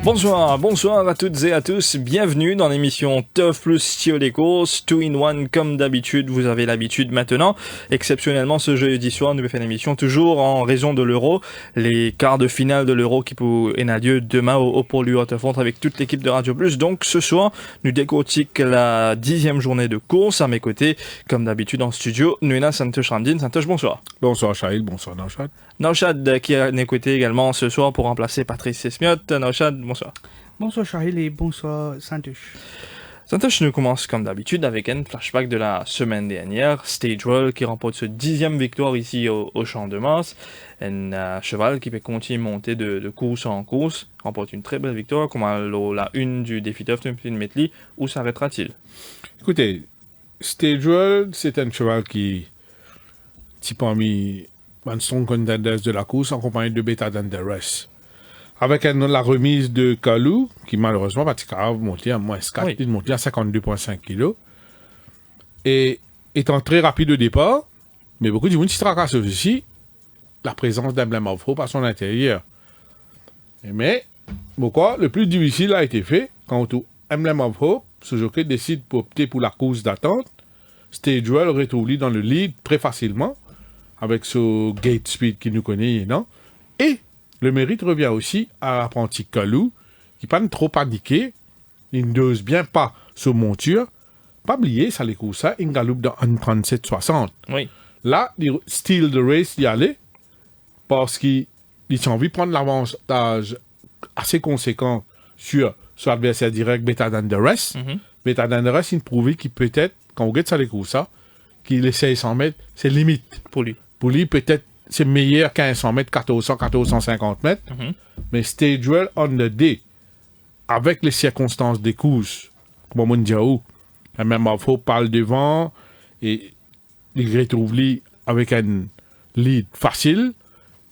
Bonsoir à toutes et à tous, bienvenue dans l'émission Tough plus Stio des courses, 2-in-1 comme d'habitude, vous avez l'habitude maintenant. Exceptionnellement ce jeudi soir, nous faisons l'émission toujours en raison de l'Euro, les quarts de finale de l'Euro qui pour Dieu demain au Pôle Waterfront avec toute l'équipe de Radio Plus. Donc ce soir, nous décortique la 10e journée de course. À mes côtés, comme d'habitude en studio, nous avons Santosh Ramdin. Santosh, bonsoir. Bonsoir Shahil, bonsoir Naushad. Naushad qui a écouté également ce soir pour remplacer Patrice Sesmiot. Naushad, bonsoir. Bonsoir Shahil et bonsoir Santosh. Santosh nous commence comme d'habitude avec un flashback de la semaine dernière. Stagewell qui remporte sa 10e victoire ici au Champ de Mars. Un cheval qui peut continuer à monter de course en course. Remporte une très belle victoire comme la une du défi Tough Medley. Où s'arrêtera-t-il? Écoutez, Stagewell c'est un cheval qui parmi les strong contenders de la course en compagnie de Beta Danderes. Avec la remise de Kalou, qui malheureusement va monter à moins 4, il monte à 52,5 kg. Et étant très rapide au départ, mais beaucoup de gens se tracassent aussi la présence d'Emblem of Hope à son intérieur. Mais, pourquoi le plus difficile a été fait quand Emblem of Hope, ce jockey décide pour opter pour la course d'attente. Stagewell retrouve lui dans le lead très facilement, avec ce gate speed qu'il nous connaît, non? Et le mérite revient aussi à l'apprenti Kalou, qui pas trop paniqué, il n'ose bien pas sa monture, pas oublier, ça les courses, ça, il galope dans 1,37,60. Oui. Là, il steal the race d'y aller, parce qu'il a envie de prendre l'avantage assez conséquent sur son adversaire direct, Beta Danderes. Beta Danderes, il prouve qu'il peut-être, quand on regarde ça les courses, ça, qu'il essaie 100 mètres, c'est limite. Pour lui. Pour lui, peut-être, c'est meilleur qu'un 100 mètres, 1400, 1450 mètres. Mais Stagewell on the day, avec les circonstances des courses, comme on dit, même Hope parle devant, et il retrouve lui avec un lead facile,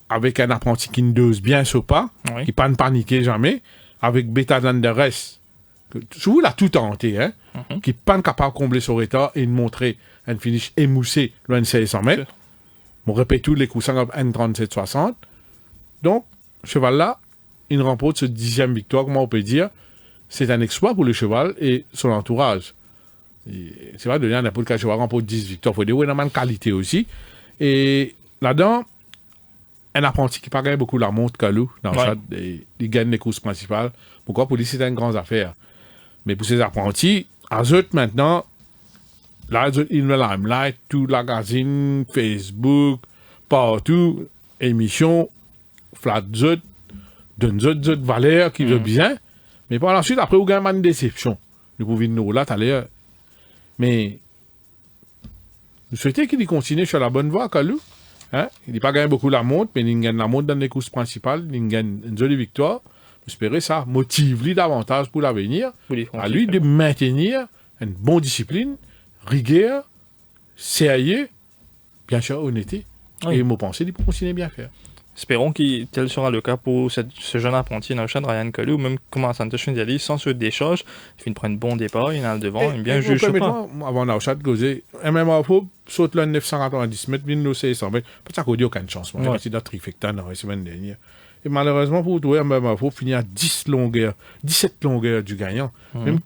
avec un apprenti qui ne dose bien ce pas, qui ne pas paniquer jamais, avec Beta Danderes, souvent il a tout tenté, qui n'est pas capable de combler son retard et de montrer un finish émoussé loin de 600 mètres. On répète tous les coups 1,37,60. Donc, cheval-là, il remporte ce 10e victoire, comment on peut dire. C'est un exploit pour le cheval et son entourage. C'est vrai, de n'importe quel cheval remporte 10 victoires. Il faut dire, il y a une qualité aussi. Et là-dedans, un apprenti qui paraît beaucoup la montre, Kalou, dans le chat, il gagne les courses principales. Pourquoi? Pour lui, c'est une grande affaire. Mais pour ces apprentis, à eux maintenant, là, il me limelight, tout magazine, Facebook, partout, émission, flat zut, donne zut valeur qui veut bien. Mais par la suite, après, vous gagnez une déception. Nous pouvons nous là, tout à l'heure. Mais, nous souhaitons qu'il continue sur la bonne voie, Kalou. Il n'a pas gagné beaucoup la montre, mais il gagne la montre dans les courses principales, il gagne une jolie victoire. J'espère ça motive-lui davantage pour l'avenir, à lui de maintenir une bonne discipline, rigueur, sérieux, bien sûr honnêteté. Et mon pensée, il peut continuer bien faire. Espérons que tel sera le cas pour ce jeune apprenti Naushad Ryan Kalou, même comme Santosh nous a dit, sans se décharge, il finit prendre un bon départ, il est le devant, il bien juge pas. Avant Naushad, même Hope saute le 990 mètres, vient le 600 mètres, pas ça qu'on dit aucune chance. Moi, c'est dans trifecta dans la semaine dernière. Et malheureusement, pour trouver même Hope, finir à 17 longueurs du gagnant. Même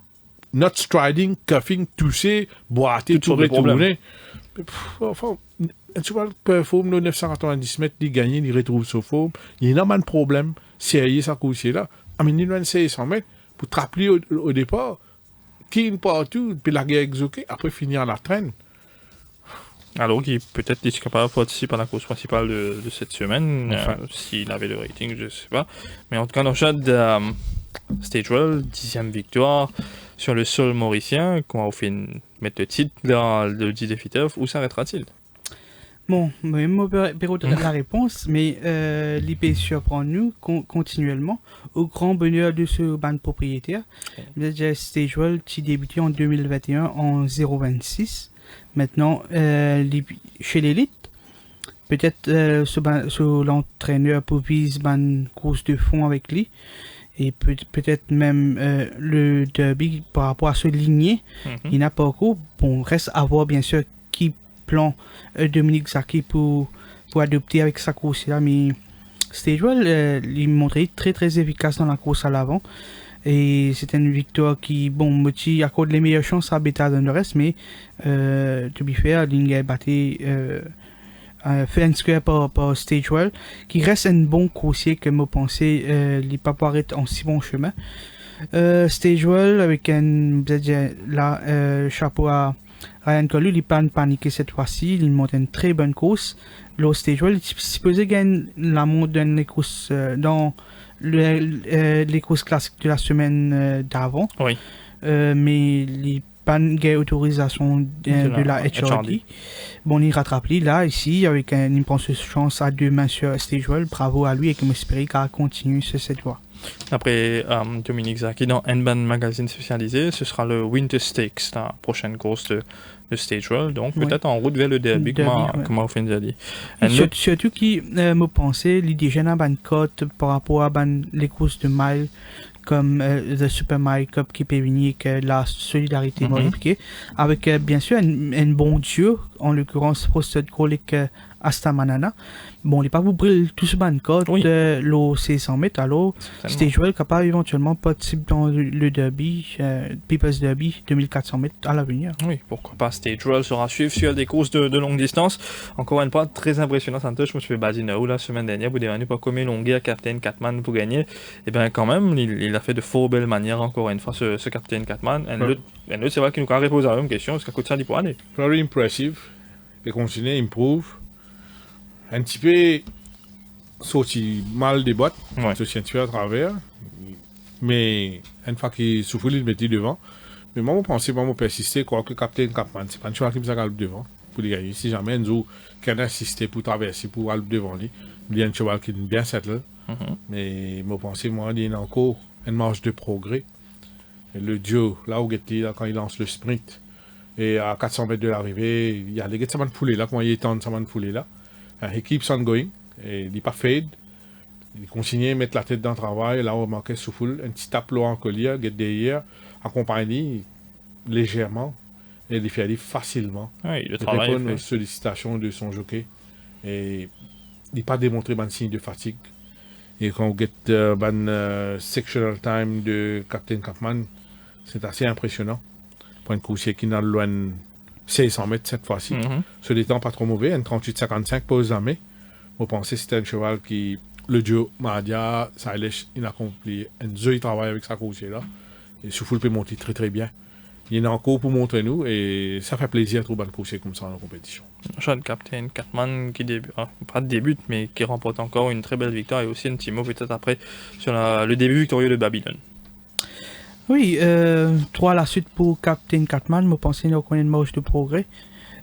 not striding, cuffing, tousser, boiter, tout retourner. Enfin, tu vois, le forme, le 990 mètres, il gagne, il retrouve sa forme. Il y a un problème sérieux, ça course là. Mais il y a 600 mètres pour te rappeler au départ, qui n'est pas tout, puis la guerre exoquée, après finir à la traîne. Alors qu'il peut-être est capable de participer à la course principale de cette semaine, s'il avait le rating, je ne sais pas. Mais en tout cas, Naushad, Stagewell, 10e victoire sur le sol mauricien, qu'on va mettre le titre dans le 10 défi Tough, où s'arrêtera-t-il? Bon, moi, la réponse, mais l'IP surprend nous continuellement, au grand bonheur de ce ban propriétaire. Déjà, Stagewell, qui débutait en 2021 en 0,26. Maintenant, chez l'élite, peut-être l'entraîneur propose une course de fond avec lui. Et peut-être même le derby par rapport à ce ligné, il n'a pas encore. Bon, reste à voir bien sûr qui plan Dominique Zaki pour adopter avec sa course là, mais Stagewell, il montrait très très efficace dans la course à l'avant. Et c'était une victoire qui, bon, Moti accorde les meilleures chances à Beta dans le reste, mais to be fair, il a battu fait un square par Stagewell, qui reste un bon coursier que moi pensais, il pas pouvoir être en si bon chemin. Stagewell avec un chapeau à Ryan Collu, il pas paniqué cette fois-ci, il monte une très bonne course. Le Stagewell est supposé gagner la montre dans les courses dans les courses classiques de la semaine d'avant. Oui. Mais il pas gagné autorisation de la HRD. Bon, il rattrape là, ici, avec il prend sa chance à 2 mains sur Stagewell. Bravo à lui et que j'espère qu'il continue sur cette voie. Après Dominique Zaki dans N-Ban Magazine spécialisé, ce sera le Winter Stakes, la prochaine course de Stagewell, donc peut-être en route vers le derby, comme on fait dit. Surtout qui me pensait l'idée gêne à ban cote par rapport à les courses de mile comme The Super Mile Cup qui peut venir avec la solidarité impliquée, avec bien sûr un bon dieu, en l'occurrence Frosted Colic Astamanana. Bon, il n'est pas pour briller tout ce ban code, l'eau c'est 100 mètres, alors Stagewell capable éventuellement participer dans le derby, People's Derby 2400 mètres à l'avenir. Oui, pourquoi pas. Stagewell sera suivre sur des courses de longue distance. Encore une fois, très impressionnant. Je me suis fait Basinao la semaine dernière, vous devez pas comme longueur Captain Catman pour gagner. Et bien quand même, il a fait de fort belles manières encore une fois ce Captain Catman. Et l'autre, c'est vrai qu'il nous a répondu à la même question, est-ce qu'à côté ça dit pour aller? Very impressive. Il continue, improve. Un petit peu sorti mal des boîtes, sorti un petit peu à travers, mais une fois qu'il souffle, il mettait devant. Mais moi, je pensais, moi, je persistais, quoi que Captain Capman, c'est pas un cheval qui me s'accale devant pour les gagner. Si jamais Enzo qui a assisté pour traverser, pour aller devant lui, il y a un cheval qui est bien settlé. Mais je pensais, moi, il y a encore une marge de progrès. Et le duo, là où il était, là, quand il lance le sprint, et à 400 mètres de l'arrivée, il y a les gars de Saman Foulé là, quand il est temps de Saman Foulé là. He keeps on going, et il n'est pas fade. Il continue à mettre la tête dans le travail, là où il manquait souffle, un petit tape l'eau en collier, get derrière, accompagné légèrement, et il fait aller facilement. Oui, le travail. Il répond aux sollicitations de son jockey, et il n'a pas démontré un signe de fatigue. Et quand on get sectional time de Captain Capman, c'est assez impressionnant. Pour un coursier qui n'a loin 600 mètres cette fois-ci. Ce temps pas trop mauvais, un 38-55 pose à mai. Vous pensez que c'était un cheval qui, le duo Madia, Sailesh, il a accompli un jeu, il travaille avec sa coursier là. Et Souffle peut monter très très bien. Il y en a encore pour montrer nous et ça fait plaisir de trouver un coursier comme ça en compétition. Jeune Captain Catman qui pas débute mais qui remporte encore une très belle victoire et aussi un petit mot peut-être après sur le début victorieux de Babylone. Oui, 3 à la suite pour Captain Catman, je pense qu'il y a une marge de progrès.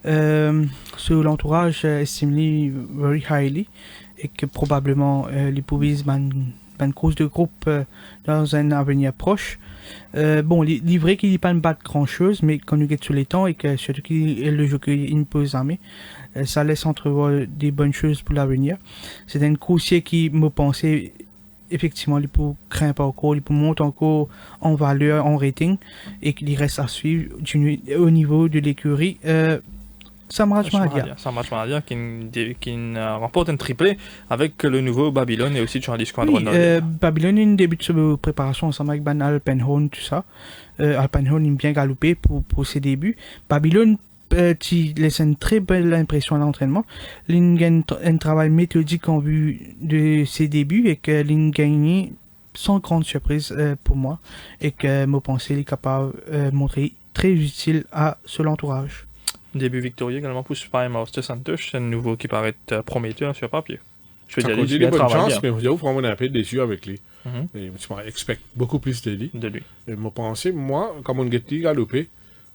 Sur l'entourage, estime very highly et que probablement les pouvies une course de groupe dans un avenir proche. Bon, livré qu'il n'y a pas de battre grand chose, mais quand nous guette sur les temps et que surtout qu'il le jeu qu'il impose à mais ça laisse entrevoir des bonnes choses pour l'avenir. C'est un coursier qui me pensait effectivement il peut grimper encore, il peut monter encore en valeur, en rating et qu'il reste à suivre au niveau de l'écurie. Samraj Mahadia qui remporte un triplé avec le nouveau Babylone et aussi Charlie Squadron. Oui, Babylone a une début de préparation ensemble avec Ban Alpenhorn, tout ça. Alpenhorn est bien galopé pour ses débuts. Babylone qui laisse une très belle impression à l'entraînement. Il a un travail méthodique en vue de ses débuts et qu'il a gagné sans grande surprise pour moi et que je pense qu'il est capable de montrer très utile à son entourage. Début victorieux également pour Super Master Santos, c'est un nouveau qui paraît prometteur sur papier. Je veux dire, il a des bonnes chances, mais j'avoue vraiment on est un peu déçu avec lui. Et je expecte beaucoup plus de lui. Et je pensais, moi, comme on get galopé,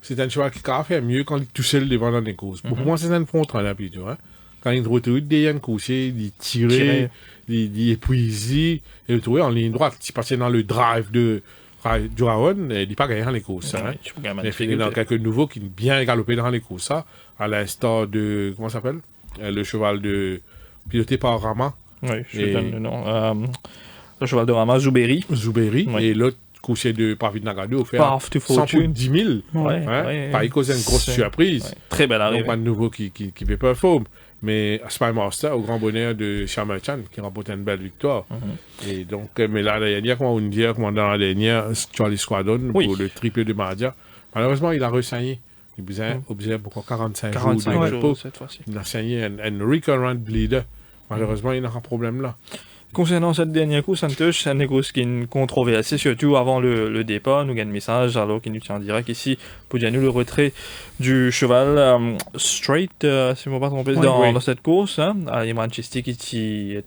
c'est un cheval qui a fait mieux quand il est tout seul devant dans les courses. Pour moi, c'est un front là plutôt. Hein. Quand il retrouve des yann couchés, il tire, il épuise, et il trouve en ligne droite. Si passait dans le drive du Raon, il n'est pas gagné dans les courses. Hein. Mais il y a quelques nouveaux qui ont bien galopé dans les courses. Ça, à l'instar de, comment ça s'appelle le cheval piloté par Rama. Oui, je donne le nom. Le cheval de Rama, Zouberi. Oui. Et l'autre, coucher de Paris Nagado, faire Path to 100 pour Fortune. 10 000. Ouais, Hein? ouais. Par cause une grosse C'est- surprise. Ouais. Très belle Donc, arrivée. pas de nouveau qui peut performer. Mais Spy Master, au grand bonheur de Sharma Chan, qui remporte une belle victoire. Et donc, mais là, la dernière, comment on dit, comment dans la dernière, Charlie Squadron, Oui. pour le triple de Mardia, malheureusement, il a re-signé. Il observe pour 45 jours 45 de jours repos. cette fois-ci. Il a signé un recurrent bleeder. Malheureusement, il a un problème là. Concernant cette dernière course, Santosh, c'est une course qui est une controversée, surtout avant le départ. Nous gagne un message, alors qu'il nous tient en direct ici, pour dire nous le retrait du cheval straight, si je ne me pas tromper, Oui, oui. dans cette course. Hein, Imran Chisti qui est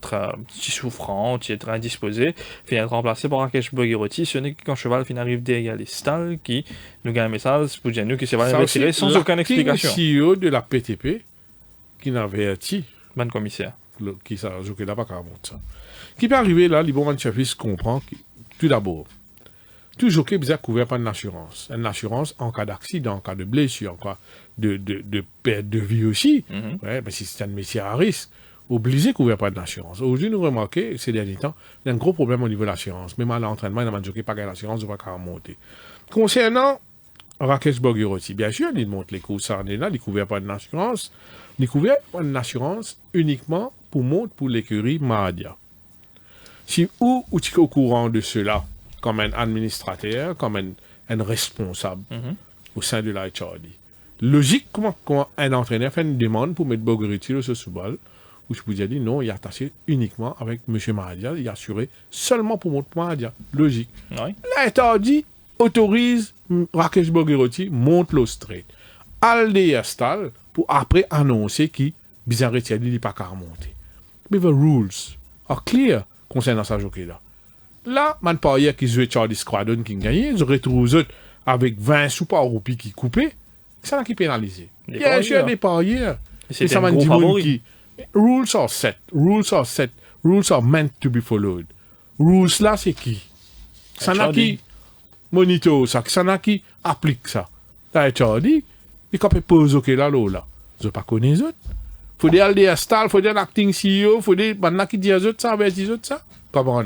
souffrant, qui est indisposé, finit être remplacé par Rakesh Bogiroti. Ce n'est qu'un cheval qui arrive derrière les stalls qui nous gagne un message pour dire nous que c'est va retirer sans aucune explication. Le CEO de la PTP qui n'avait averti, Ban commissaire. qui s'est joué là, pas qu'à monter ça. Qui peut arriver là, Liboman Chefis comprend que, tout d'abord, tout jockey est couvert par une assurance. Une assurance en cas d'accident, en cas de blessure, en cas de perte de vie aussi. Ouais, mais si c'est un métier à risque, obligé couvert par une assurance. Aujourd'hui, nous remarquons, ces derniers temps, il y a un gros problème au niveau de l'assurance. Même à l'entraînement, il y a un jockey pas gagné l'assurance, il ne va pas monter. Concernant Rakesh Bogiroti, bien sûr, il monte les courses en là, il est couvert par une assurance. Il est couvert par une assurance uniquement pour l'écurie Mahadia. Si ou tu es au courant de cela, comme un administrateur, comme un responsable au sein de la HRD, logique, comment un entraîneur fait une demande pour mettre Bogiroti sur ce bal, où je vous ai dit non, il est attaché uniquement avec M. Mahadia, il est assuré seulement pour monter Mahadia. Logique. Oui. La HRD autorise Rakesh Bogiroti monte le straight. Al stall pour après annoncer qu'il bizarre il n'est pas qu'à remonter. Mais the rules are clear concernant ça jockey là. Là, man parieur qui jouait Charlie Squadron qui gagnait, ils auraient trouvé eux avec 20 sous par roupies qui coupaient, c'est là qui pénalisé. Les Bien sûr parieurs. des parieurs. Et c'était un gros dit favori. qui rules are set, rules are meant to be followed. Rules là c'est qui? Ça n'a qui monitor ça, ça n'a qui applique ça. La HRD, il peut poser OK là là. Je pas connais les autres. Faut dire aller à style, faut dire acting CEO, faut dire maintenant qui dit aux autres ça, avertis autres ça. Comment?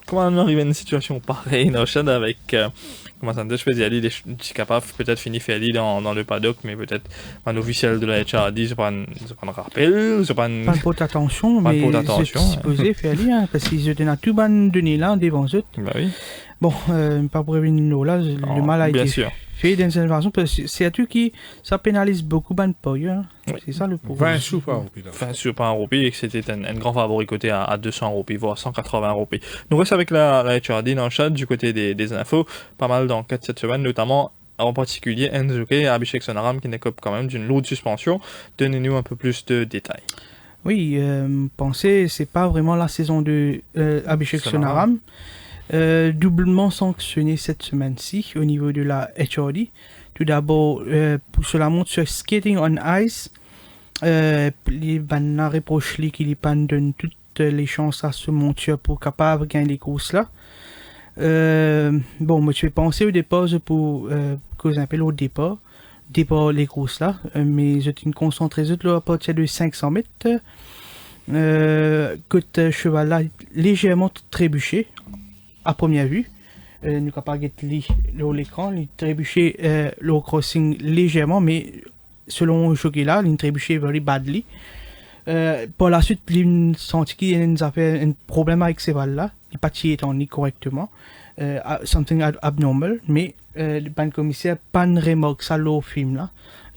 Comment on arrive à une situation pareille dans le chat avec comment ça je faisais aller des capables peut-être fini faire aller dans le paddock mais peut-être un officiel de la HRD c'est pas un rappel c'est pas une Pas de attention, Pas de mais porte attention, c'est supposé faire aller, hein, parce qu'ils étaient dans tout ban donné là devant eux. bah oui Bon, pas pour revenir là, le mal a bien été sûr fait d'une certaine façon, parce que c'est à tout qui, ça pénalise beaucoup ban payeurs. Hein. Oui. C'est ça le problème. 20 sous par roupies là. enfin sur pas un roupies et que c'était un grand favori coté à 200 roupies voire 180 roupies nous reste avec la HRD dans le chat du côté des infos pas mal d'enquêtes cette semaine notamment en particulier Enzoke Abhishek Sonaram qui n'écope quand même d'une lourde suspension. Donnez-nous un peu plus de détails. Oui, pensez, c'est pas vraiment la saison de Abhishek Sonaram. Doublement sanctionné cette semaine-ci au niveau de la HRD. Tout d'abord, pour cela montre sur Skating on Ice, les bannes reprochent qu'il donne toutes les chances à ce monteur pour capable de gagner les courses là. Bon, moi je vais penser au départ pour cause un peu au départ les courses là, mais je suis concentré là à partir de 500 mètres. Côté cheval là légèrement trébuché à première vue. Nous avons pas l'écran, il trébuché le crossing légèrement, mais selon le jockey là, il trébuché very badly. Par la suite, il senti qu'il a fait un problème avec ces balles là, il n'a pas tiré en correctement, something abnormal, mais le ban commissaire pas une remarque ça au film là.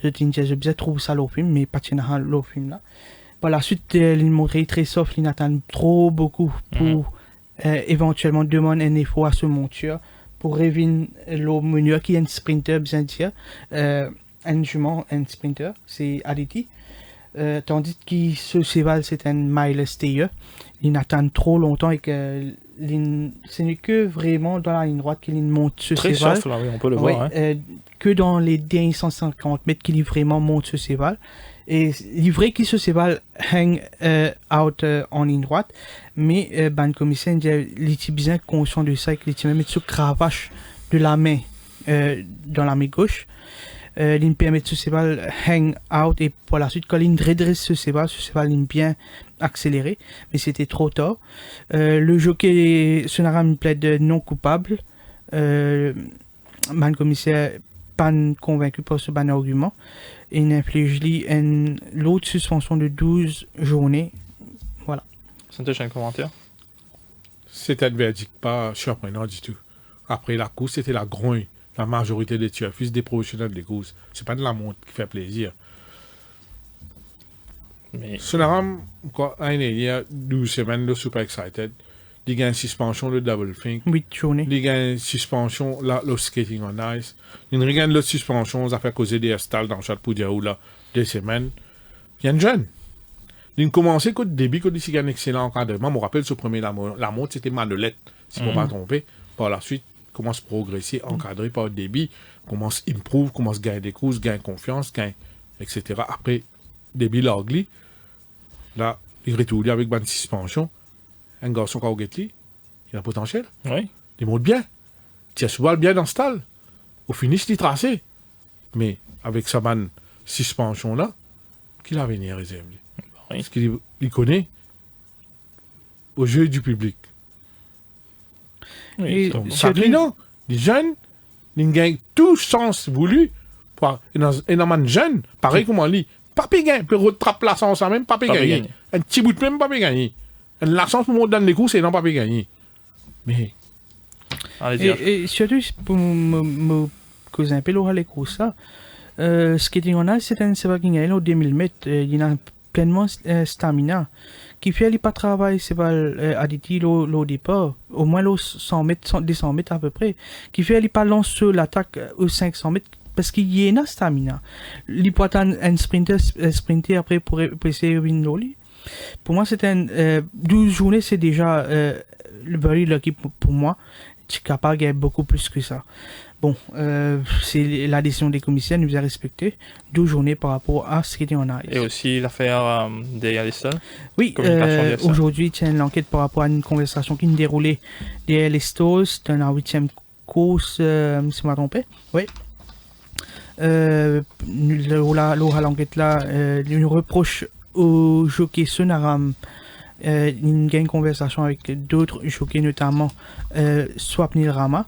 Je bien trouve ça au film, mais pas tiré au film là. Par la suite, il montrait très soft, il n'attend trop beaucoup pour éventuellement demander un effort à ce monteur pour revenir le menu qui est un sprinter, bien dire, un jument, un sprinter, c'est Aditi. Tandis que ce cheval, c'est un mile stayer. Il n'attend trop longtemps et que ce n'est que vraiment dans la ligne droite qu'il monte ce Très cheval. soft là, oui, on peut le voir. Hein. Que dans les derniers 150 mètres qu'il vraiment monte ce cheval. Et il est vrai que ce cheval hang out en ligne droite, mais ban commissaire il est bien conscient de ça, qu'il est même mettre ce cravache de la main dans la main gauche. il permet ce cheval hang out et pour la suite quand il redresse ce cheval il bien accéléré, mais c'était trop tard. Le jockey Sonaram plaide non coupable. Man commissaire pas convaincu par ce ban argument. Il inflige l'autre suspension de 12 journées. Voilà. Santosh, un commentaire? C'était un verdict pas surprenant du tout. Après la course, c'était la grogne. La majorité des tueurs, fils des professionnels des courses. C'est pas de la montre qui fait plaisir. Mais... Sonaram, il y a 12 semaines, de super excited. Il y a une suspension de double think. 8 journées. Il y a une suspension, le skating on ice. Il y a une suspension, ça fait causer des stalls dans le chat pour dire, là, 2 semaines. Il y a une jeune. Il a commencé qu'au début, quand il y a un excellent encadrement. Je me rappelle ce premier, la montre, c'était Manolette, si je ne me pas tromper. Par la suite, commence à progresser, encadré par le débit, commence à improve, commence à gagner des courses, gagne confiance, etc. Après, débit l'agli, là, il retourne avec une suspension. Un garçon qui a il a un potentiel. Oui. Il monte bien. Il a souvent bien dans le stall. Au finish, il est tracé. Mais avec sa bonne suspension-là, qu'il a venu réserve. Oui. Parce qu'il connaît au jeu du public. Oui, Donc, ça non. Les jeunes, ils gagnent tout sens voulu. Et dans un jeune, pareil comme on dit, pas gagner. Puis retrape la sens même, pas gagner. Un petit bout de même, pas gagner. La chance pour moi dans les coups, c'est non pas gagner. Mais. Et surtout, pour me causer un peu les courses, ça, skating on ice, c'est un cheval qui gagne au 2000 mètres. Il a pleinement stamina. Qui fait pas travail, c'est pas additif au départ. Au moins, 100 mètres, 200 mètres à peu près. Qui fait pas lancer l'attaque aux 500 mètres. Parce qu'il y a une stamina. Il peut attendre un sprinter après pour essayer de winner. Pour moi, c'était 12 journées, c'est déjà le very lucky pour moi. Je suis capable de gagner beaucoup plus que ça. Bon, c'est la décision des commissaires, nous a respecté 12 journées par rapport à ce qui était en ice. Et aussi l'affaire des Allison. Oui, aujourd'hui, il y a une enquête par rapport à une conversation qui nous déroulait des les Stores dans la 8e course, si je ne me trompe. Oui. L'enquête là, nous reproche au jockey Sonaram il y a une conversation avec d'autres jockeys, notamment Swapnil Rama.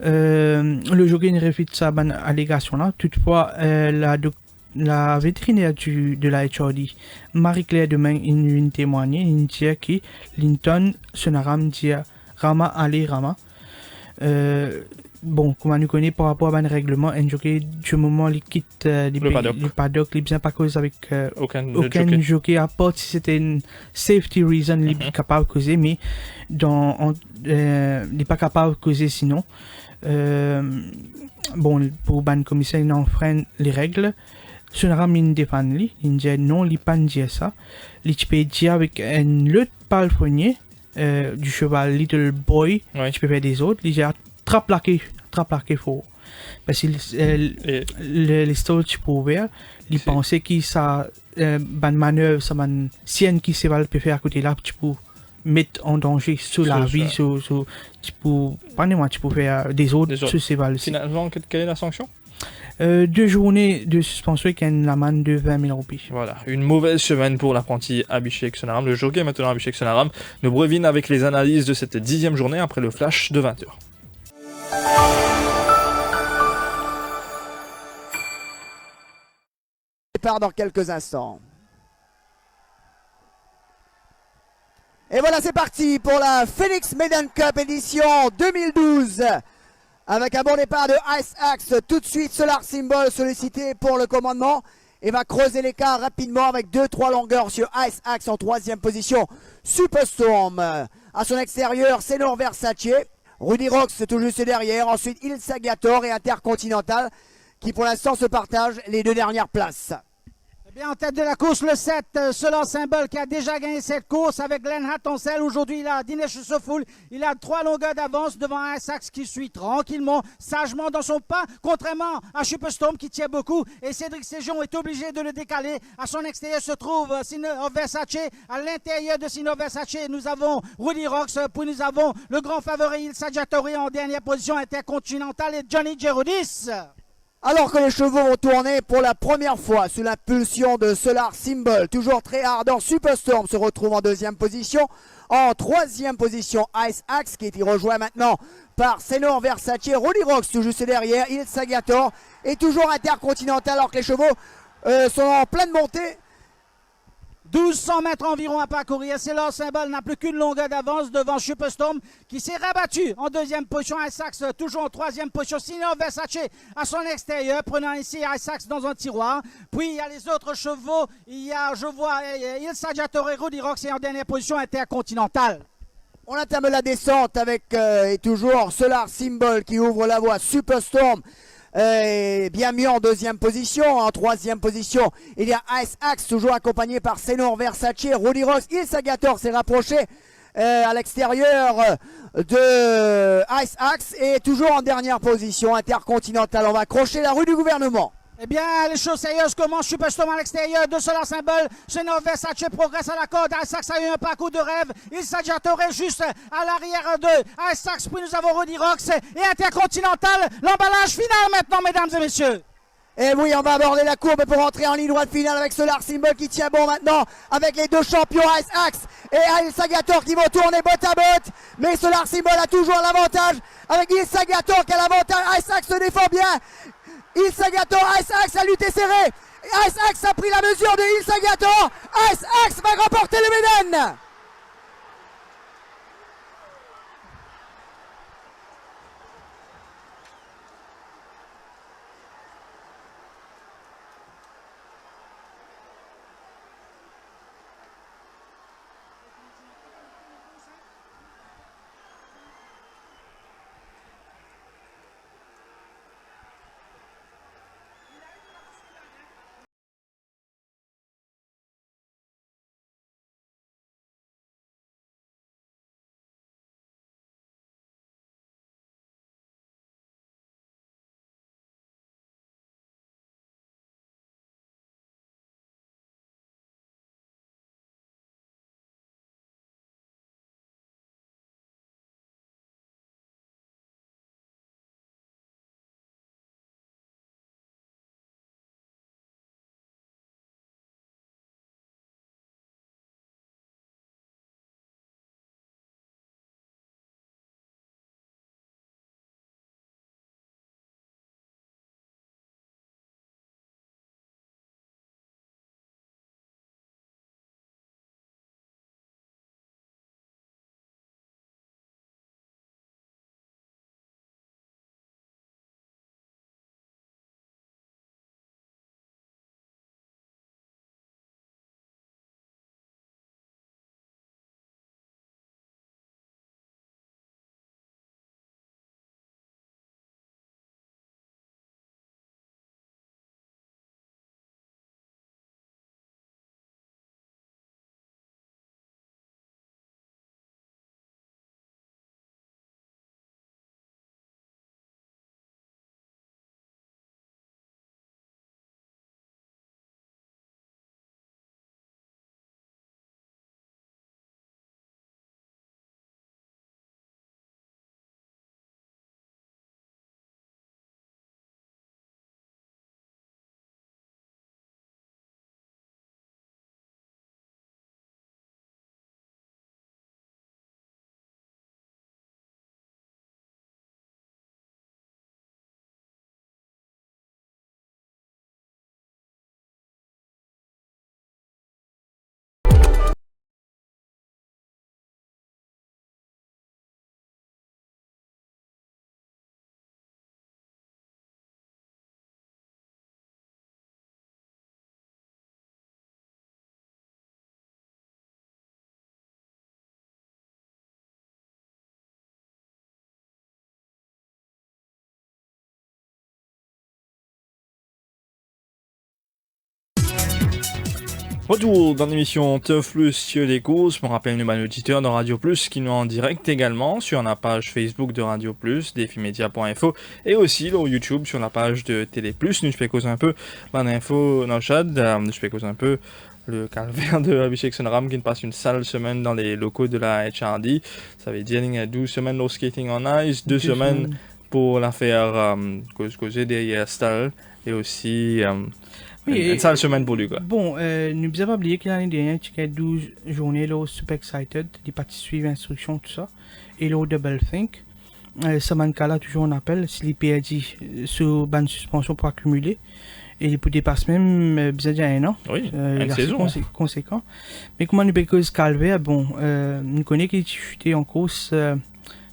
Le jockey ne refute sa bonne allégation là. Toutefois, la vétérinaire de la HRD, Marie-Claire Demain, il témoigne, il dit que Linton Sonaram dit Rama allez Rama. Bon, comme on nous connaît par rapport à un règlement, un jockey, du moment il quitte le paddock, il n'est pas cause avec aucun jockey, à part si c'était une safety reason, il est capable de causer, mais il n'est pas capable de causer sinon. Bon, pour ban commissaire, il enfreint les règles. Sonaram il défend lui, il dit non, il n'est pas dire ça. Il peut dire avec un autre palefrenier du cheval Little Boy, tu peux faire des autres, il dit traplaqué fort. Parce que les stores tu peux ouvrir, ils pensaient que ça, ban manœuvre, ça ban sienne qui se va le faire à côté là, tu peux mettre en danger sur la vie, tu peux faire des autres sur ces balles. Finalement, quelle est la sanction? 2 journées de suspension et une amende de 20 000 roupies. Voilà, une mauvaise semaine pour l'apprenti Abhishek Sonaram. Le jockey maintenant Abhishek Sonaram nous brevine avec les analyses de cette 10e journée après le flash de 20h. Départ dans quelques instants. Et voilà, c'est parti pour la Phoenix Maiden Cup édition 2012. Avec un bon départ de Ice Axe. Tout de suite, Solar Symbol sollicité pour le commandement. Et va creuser l'écart rapidement avec 2-3 longueurs sur Ice Axe en 3e position. Superstorm. À son extérieur, Senor Versace. Rudy Rox tout juste derrière. Ensuite, Il Sagator et Intercontinental qui pour l'instant se partagent les 2 dernières places. Bien en tête de la course, le 7, Solar Symbol qui a déjà gagné cette course avec Glenn Hattoncel. Aujourd'hui, il a Dinesh Sofoul. Il a 3 longueurs d'avance devant un Sax qui suit tranquillement, sagement dans son pas, contrairement à Superstorm qui tient beaucoup. Et Cédric Séjon est obligé de le décaler. À son extérieur se trouve Sino Versace. À l'intérieur de Sino Versace, nous avons Rudy Rox. Puis nous avons le grand favori Il Saggiatori en dernière position, Intercontinental et Johnny Gerudis. Alors que les chevaux vont tourner pour la première fois sous l'impulsion de Solar Symbol. Toujours très ardent, Superstorm se retrouve en deuxième position. En troisième position, Ice Axe qui est rejoint maintenant par Senor Versace. Rudy Rocks tout juste derrière. Il Sagator est toujours intercontinental alors que les chevaux sont en pleine montée. 1200 mètres environ à parcourir. C'est leur symbole, n'a plus qu'une longueur d'avance devant Superstorm qui s'est rabattu en deuxième position. Isaacs toujours en troisième position. Senor Versace à son extérieur, prenant ici Isaacs dans un tiroir. Puis il y a les autres chevaux. Il y a, je vois, Il Saggiatore et Rudy Rocks est en dernière position intercontinentale. On entame la descente avec et toujours Solar Symbol qui ouvre la voie. Superstorm bien mieux en deuxième position. En troisième position, il y a Ice Axe, toujours accompagné par Senor Versace. Rudy Rocks, Il Sagator s'est rapproché à l'extérieur de Ice Axe et toujours en dernière position intercontinentale. On va accrocher la rue du gouvernement. Eh bien, les choses sérieuses commencent. Superstorm à l'extérieur de Solar Symbol. Senor Versace progresse à la corde. Isaacs a eu un parcours de rêve. Il Saggiatore juste à l'arrière de Isaacs. Puis nous avons Rudy Rocks et Intercontinental. L'emballage final maintenant, mesdames et messieurs. Et oui, on va aborder la courbe pour entrer en ligne droite finale avec Solar Symbol qui tient bon maintenant avec les deux champions Ice Axe et Il Sagator qui vont tourner botte à botte. Mais Solar Symbol a toujours l'avantage avec Il Sagator qui a l'avantage. Ice Axe se défend bien. Il Sagator, Ice Axe, la lutte est serrée. Ice Axe a pris la mesure de Il Sagator. Ice Axe va remporter le Médan. Retour dans l'émission Tough Plus sur les courses. Je me rappelle nos auditeurs de Radio Plus qui nous en direct également sur la page Facebook de Radio Plus, défimedia.info et aussi sur YouTube sur la page de Télé Plus. Nous je peux causer un peu l'info dans le chat. Nous je peux causer un peu le calvaire de Abhishek Sundaram qui passe une sale semaine dans les locaux de la HRD. Ça veut dire 12 semaines no skating on ice, 2 semaines pour l'affaire causée derrière Stahl et aussi Oui, une sale semaine pour lui, quoi. Bon, n'oubliez pas oublier que l'année dernière, tu as 12 journées, là, super excited, des parties suivent instructions, tout ça. Et là, double think. Samankala, toujours en appel, s'il est perdu sur ban suspension pour accumuler. Et il peut dépasser même, déjà un an. Oui, Il une est saison. conséquent. Mais comment nous cause Calvert, bon, nous connaissons qu'il a chuté en course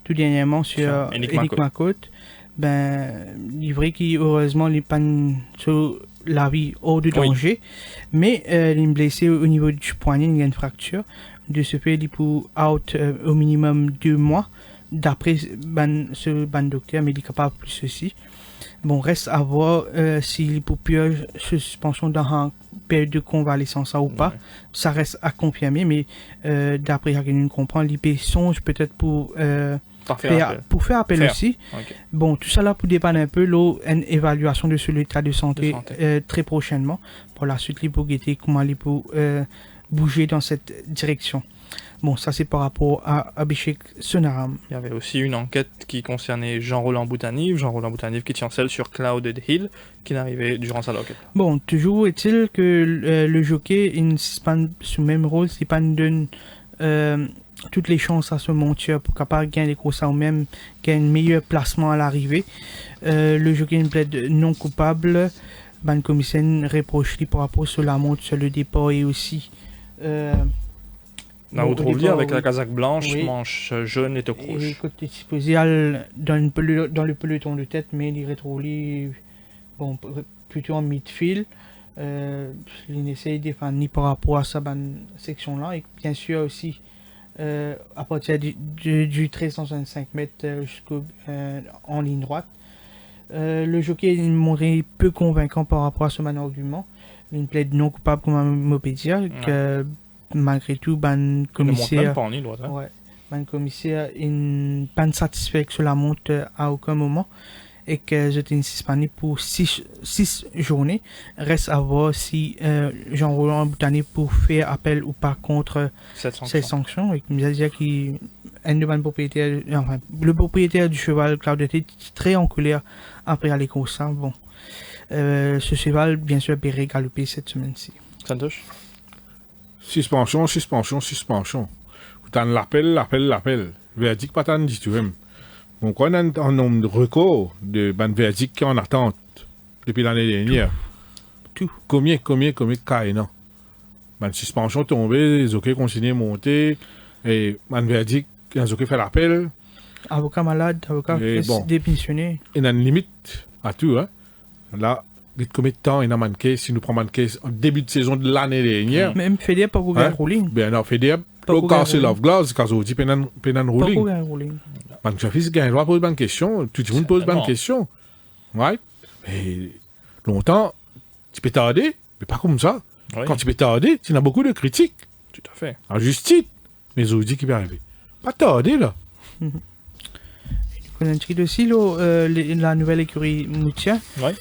tout dernièrement sur Eric McCourt. Ben, il est vrai qu'heureusement, il n'est pas sur la vie hors de danger. Mais il est blessé au niveau du poignet, il y a une fracture. De ce fait, il peut out au minimum 2 mois. D'après ce ban docteur, mais il est capable plus ceci. Bon, reste à voir s'il peut plus se suspension dans une période de convalescence ou pas. Ça reste à confirmer, mais d'après ce que nous comprenons, l'IP songe peut-être pour faire appel aussi. Okay. Bon, tout ça là pour dépendre un peu une évaluation de sur l'état de santé, très prochainement. Pour la suite, il peut guetter comment il peut bouger dans cette direction. Bon, ça c'est par rapport à Abhishek Sonaram. Il y avait aussi une enquête qui concernait Jean-Roland Boutanive qui tient celle sur Clouded Hill, qui n'arrivait durant sa loquette. Bon, toujours est-il que le jockey, il ne suspend sous même rôle, s'il pas donne toutes les chances à ce monteur pour capable gagner les courses ou même gagner un meilleur placement à l'arrivée. Le jockey ne plaide non coupable. Ben, commissaire reproche lui par rapport sur la montre, sur le départ et aussi. On retrouve lui avec oui. la casaque blanche, Oui. manche jaune et top Et rouge. côté disposé dans le peloton de tête, mais il retrouve lui bon, plutôt en midfield. Il essaie de défendre ni par rapport à sa section-là. Et bien sûr aussi à partir du 1365 mètres jusqu'en ligne droite. Le jockey est montré peu convaincant par rapport à ce argument. Il plaide non coupable comme un mopédia. Que malgré tout, commissaire. Pas en ligne droite, hein. Ouais. Commissaire n'est pas satisfait que cela monte à aucun moment et que j'étais suspendu pour 6 journées. Reste à voir si Jean-Roland Boutanier pour faire appel ou pas contre ces sanctions. Et il a dit qu'il le propriétaire du cheval, Claude, était très en colère après aller course. Bon. Ce cheval, bien sûr, peut galoper cette semaine-ci. Santosh? Suspension. T'as l'appel. Verdict, pas tant dit tout même. Donc, on a un nombre de records de verdict qui est en attente depuis l'année dernière. Tout. Combien de cas, non? Suspension tombée, les OK continuent à monter, et verdict, les OK fait l'appel. Avocat malade, avocat démissionné. Il y a une limite à tout, hein. Là, combien de temps il a manqué, si nous prenons manqué en début de saison de l'année dernière? Même Fédère, pas pour gagner rolling. Ben non, Fédère, pour casser l'off glace, quand on dit penan rolling. Pas pour gagner rolling. Chafis gagne droit pose bonne question, tout le monde pose bonne question. Ouais. Mais longtemps, tu peux tarder, mais pas comme ça. Oui. Quand tu peux tarder, tu as beaucoup de critiques. Tout à fait. En justice. Mais on dit qu'il peut arriver. Pas tarder, là. On a inscrit aussi la nouvelle écurie Moutia. Ouais.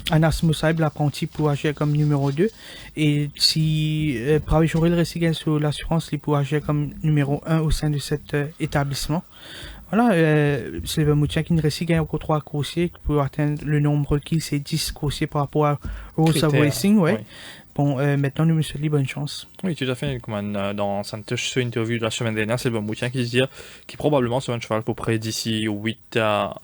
Anas Moussaïb, l'apprenti, pour agir comme numéro 2. Et si Pravi Jorel reste sur l'assurance, il pourra agir comme numéro 1 au sein de cet établissement. Voilà, c'est le Moutia qui ne reste gagne encore 3 coursiers pour atteindre le nombre requis, c'est 10 coursiers par rapport à Rosa Racing. Ouais. Bon, maintenant, nous me souhaitons bonne chance. Oui, tout à fait. Comme dans Santosh, sur l'interview de la semaine dernière, c'est le Moutien qui se dit qu'il probablement sera un cheval pour près d'ici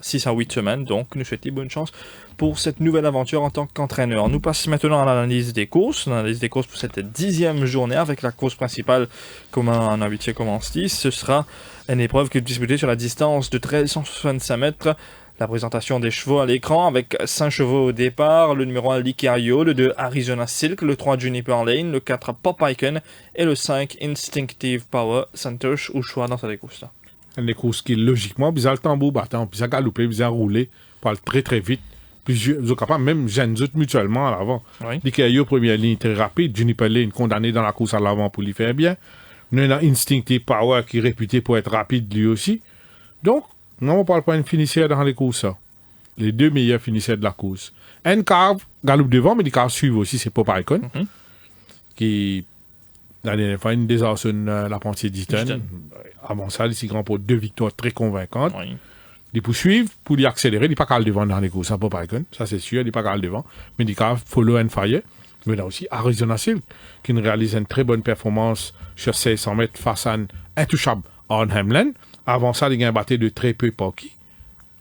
6 à 8 semaines. Donc, nous souhaitons bonne chance pour cette nouvelle aventure en tant qu'entraîneur. Nous passons maintenant à l'analyse des courses. L'analyse des courses pour cette 10e journée avec la course principale, comme un habitué commence 10. Ce sera une épreuve qui est disputée sur la distance de 1365 mètres. La présentation des chevaux à l'écran avec 5 chevaux au départ, le numéro 1 Licario, le 2 Arizona Silk, le 3 Juniper Lane, le 4 Pop Icon et le 5 Instinctive Power. Santosh ou choix dans cette course-là? Une course qui logiquement, bizarre le tambour battant, bizarre galoper, bizarre rouler, parle très très vite. Plusieurs, sont capables même gêner mutuellement à l'avant. Oui. Licario, première ligne très rapide, Juniper Lane condamné dans la course à l'avant pour lui faire bien. Nous avons Instinctive Power qui est réputé pour être rapide lui aussi. Donc, non, on ne parle pas d'une finisseur dans les courses. Les 2 meilleurs finisseurs de la course. Carve galope devant, mais les Carve suivent aussi, c'est Pop Icon. Qui, la dernière fois, une désarçonne l'apprenti d'Eaton. Avant ça, les 6 grands pour 2 victoires très convaincantes. Oui. Il poursuivre pour lui accélérer, il n'est pas qu'à le devant dans les courses, ça peut pas être, ça c'est sûr, il n'est pas qu'à le devant, mais il est follow and fire. Mais là aussi, Arizona Silk, qui réalise une très bonne performance sur 1600 mètres face à un intouchable Arn Hamlin. Avant ça, il a battu de très peu par qui?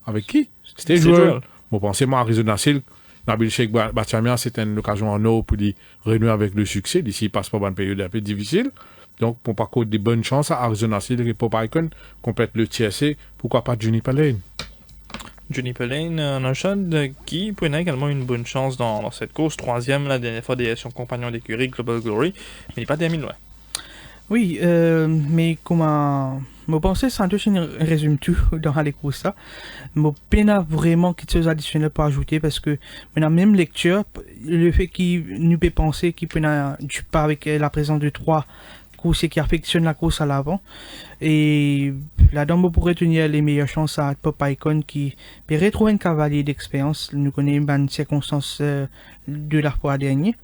Avec qui? C'était joueur. Bon, pensez-moi, Arizona Silk, Nabil Sheikh Bachamian, c'était une occasion en or pour lui renouer avec le succès. D'ici, il passe par une période un peu difficile. Donc, pour par contre, des bonnes chances à Arizona Silk et Pop Icon complète le TSC. Pourquoi pas Juniper Lane? Juniper Lane, un Ocean qui prenait également une bonne chance dans cette course. Troisième, la dernière fois, son compagnon d'écurie, Global Glory. Mais il n'est pas terminé loin. Oui, mais comment... Je pense que Santos résume tout dans les courses là. Je peine vraiment quelque chose additionnel pour ajouter parce que dans la même lecture, le fait qu'il nous peut penser qu'il peut du pas avec la présence de 3 coursiers qui affectionnent la course à l'avant. Et là-dedans, on pourrait tenir les meilleures chances à Pop Icon qui peut retrouver un cavalier d'expérience. Nous connaissons une circonstance de la fois dernière.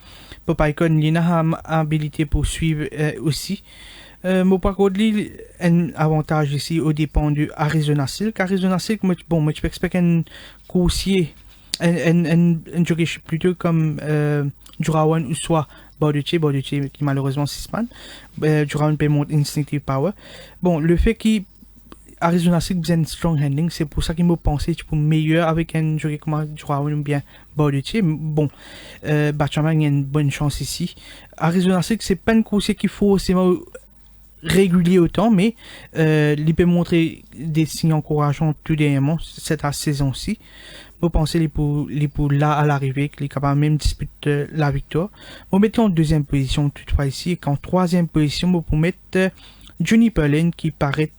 Pop Icon, il a une habilité pour suivre aussi. Mais par contre, un avantage ici au dépend de Arizona Silk. Arizona Silk, moi, tu peux expecter un coursier, un jockey plutôt comme Durawan ou soit Borducci qui malheureusement 6 man. Durawan peut monter Instinctive Power. Bon, le fait qu'Arizona Silk besoin de strong handling, c'est pour ça qu'il m'a pensé tu peux meilleur avec un jockey comme Durawan ou bien Borducci. Bon, Bachman, il y a une bonne chance ici. Arizona Silk, c'est pas un coursier qu'il faut forcément régulier autant, mais il peut montrer des signes encourageants tout dernièrement cette saison-ci. Vous pensez les pour là à l'arrivée, qu'il est capable même de disputer la victoire. Vous mettez en deuxième position toutefois ici, et en troisième position, vous pouvez mettre Juniper Lane qui paraît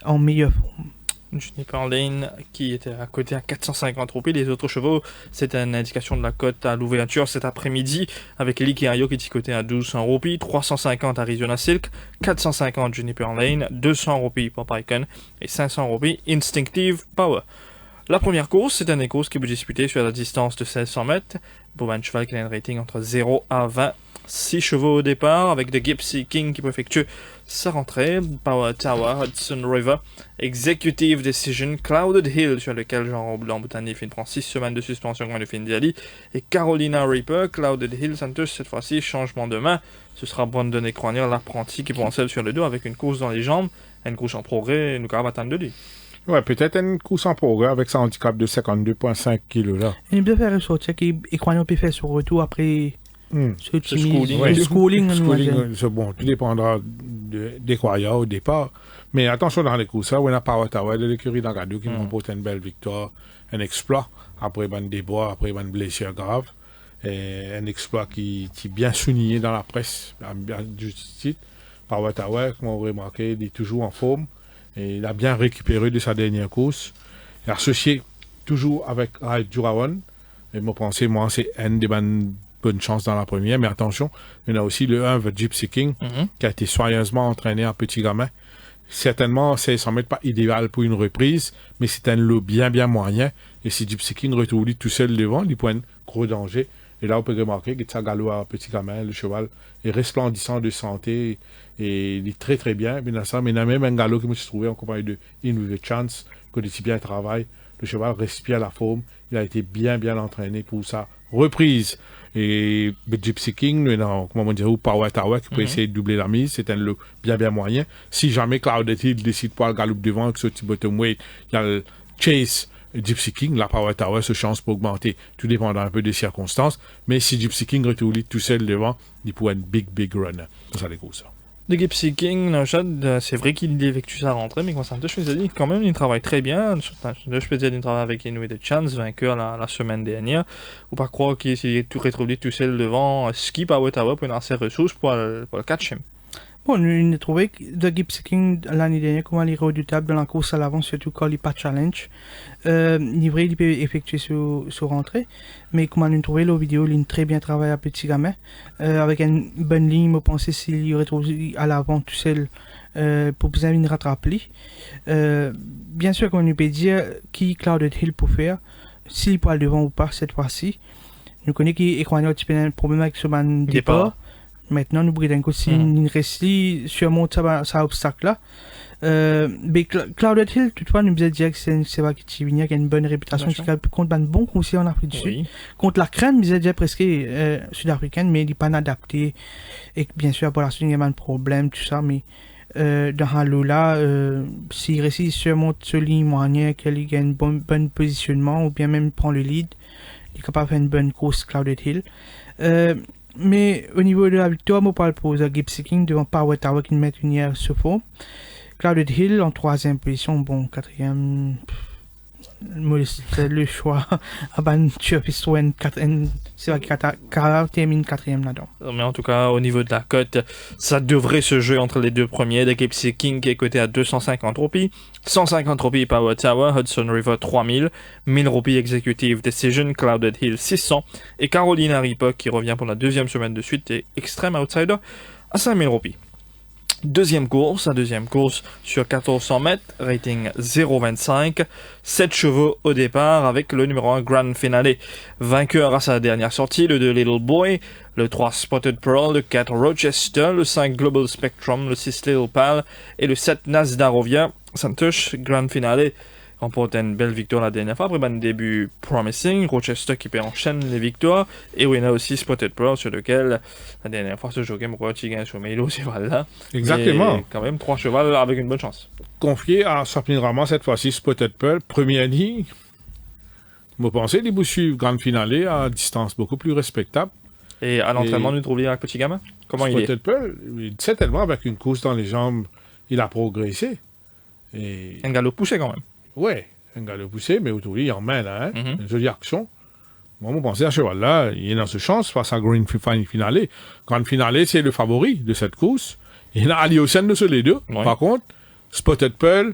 en meilleure forme. Juniper Lane qui était à côté à 450 roupies. Les autres chevaux, c'est une indication de la cote à l'ouverture cet après-midi avec Eli Kiayo qui est coté à 1200 roupies, 350 Arizona Silk, 450 Juniper Lane, 200 roupies Pop Icon et 500 roupies Instinctive Power. La première course, c'est une course qui peut disputer sur la distance de 1600 mètres. Pour un cheval qui a un rating entre 0 à 20. 6 chevaux au départ avec The Gypsy King qui peut effectuer sa rentrée. Power Tower, Hudson River, Executive Decision, Clouded Hill sur lequel Jean Roblant Boutani prend 6 semaines de suspension comme de Findiali et Carolina Reaper, Clouded Hill Santos cette fois-ci, changement de main. Ce sera Brandon Ekronier, l'apprenti qui prend celle sur le dos avec une course dans les jambes, une course en progrès, nous allons attendre de lui. Ouais, peut-être une course en progrès avec son handicap de 52,5 kg là. Il peut faire ressortir qu'Ekronier peut faire son retour après ce schooling. C'est bon, tout dépendra des croyants au départ. Mais attention dans les courses, on a Power Tower de l'écurie d'Angadou qui remporte une belle victoire, un exploit, après une déboire, après une blessure grave. Et un exploit qui est bien souligné dans la presse, bien justifié. Power Tower, comme on remarqué, il est toujours en forme. Et il a bien récupéré de sa dernière course. Il est associé toujours avec Raid Durawan. Et moi, c'est une des bonnes chances dans la première. Mais attention, il y a aussi le 1, The Gypsy King, qui a été soigneusement entraîné en petit gamin. Certainement, ça ne met pas idéal pour une reprise, mais c'est un lot bien moyen. Et si Gypsy King retrouve tout seul devant, il prend un gros danger. Et là, on peut remarquer que ça galois petit gamin, le cheval est resplendissant de santé et il est très bien. Mais il y a même un galop qui me suis trouvé en compagnie de In With A Chance, que dit bien travail. Le cheval respire la forme. Il a été bien entraîné pour sa reprise. Et le Gypsy King, Power Tower qui peut essayer de doubler la mise, c'est un lot bien moyen. Si jamais Clouded Hill décide pas le galop devant avec ce petit bottom weight, il y a le Chase Gypsy King, la Power Tower se chance pour augmenter, tout dépendant un peu des circonstances. Mais si Gypsy King retrouve tout seul devant, il pourrait être big runner. Ça découvre ça. Le Gypsy King, c'est vrai qu'il effectue sa rentrée, mais comme ça, je me dis, quand même, il travaille très bien. Je peux dire qu'il travaille avec In With A Chance, vainqueur la semaine dernière. Ou pas croire qu'il est tout retrouvé tout seul devant Ski Power Tower pour avoir ses ressources pour le catch him. Bon, nous avons trouvé que The Gypsy King l'année dernière, comment il est redoutable dans la course à l'avant, surtout quand il n'y a pas de challenge. Il peut effectuer sur rentrée, mais comment nous avons trouvé la vidéo, il a très bien travaillé à petit gamin, avec une bonne ligne, je pensais s'il aurait trouvé à l'avant tout seul pour bien une rattraper. Bien sûr, qu'on peut dire qui Clouded Hill pour faire, s'il peut aller devant ou pas cette fois-ci. Nous connaissons qu'il y a un problème avec ce départ. Maintenant, nous brûlons aussi une Resli surmonte ça obstacle-là. Mais Clouded Hill, toutefois, nous disait dire que c'est vrai qu'il y a une bonne réputation, qui contre un bon conseiller en Afrique du Sud. Contre la crème, nous disait dire presque sud-africaine, mais il n'est pas adapté. Et bien sûr, pour la suite, il y a un problème, tout ça, mais dans Halo là, s'il réussit surmonte ce ligne moyen, qu'il a un bon positionnement, ou bien même prend le lead, il est capable de faire une bonne course Clouded Hill. Mais au niveau de la victoire, moi, parle pour Gypsy King devant Power Tower qui met une hier sur fond. Clouded Hill en 3e position, bon, 4e, le choix. Aban Turpiswen, c'est vrai qu'il termine 4e là-dedans. Mais en tout cas, au niveau de la cote, ça devrait se jouer entre les deux premiers. The Gypsy King qui est coté à 250 roupies, 150 roupies Power Tower, Hudson River 3000, 1000 roupies Executive Decision, Clouded Hill 600, et Carolina Reaper qui revient pour la 2e semaine de suite et Extreme Outsider à 5000 roupies. Deuxième course sur 1400 mètres, rating 0,25, 7 chevaux au départ avec le numéro 1 Grand Finale. Vainqueur à sa dernière sortie, le 2 Little Boy, le 3 Spotted Pearl, le 4 Rochester, le 5 Global Spectrum, le 6 Little Pal et le 7 Nasdarovia. Santosh, Grand Finale, remporte une belle victoire la dernière fois, après un début promising, Rochester qui enchaîne les victoires, et on a aussi Spotted Pearl sur lequel la dernière fois ce jockey m'a gagne sur Melo, c'est là. Exactement. Et quand même 3 chevaux avec une bonne chance. Confié à surprenamment cette fois-ci Spotted Pearl, première ligne. Vous pensez qu'il vous suivre Grande Finale à distance beaucoup plus respectable. Et à l'entraînement, nous trouvions avec petit gamin. Comment il est? Spotted Pearl, certainement avec une course dans les jambes, il a progressé. Et... un galop poussé quand même. Ouais, un galop poussé, mais autour il en main là, une jolie action. Moi, je pensais à ce cheval-là, il est dans ce chance face à Green Finale. Grande Finale, c'est le favori de cette course. Il y a Aliosen de sur les deux. Ouais. Par contre, Spotted Pearl,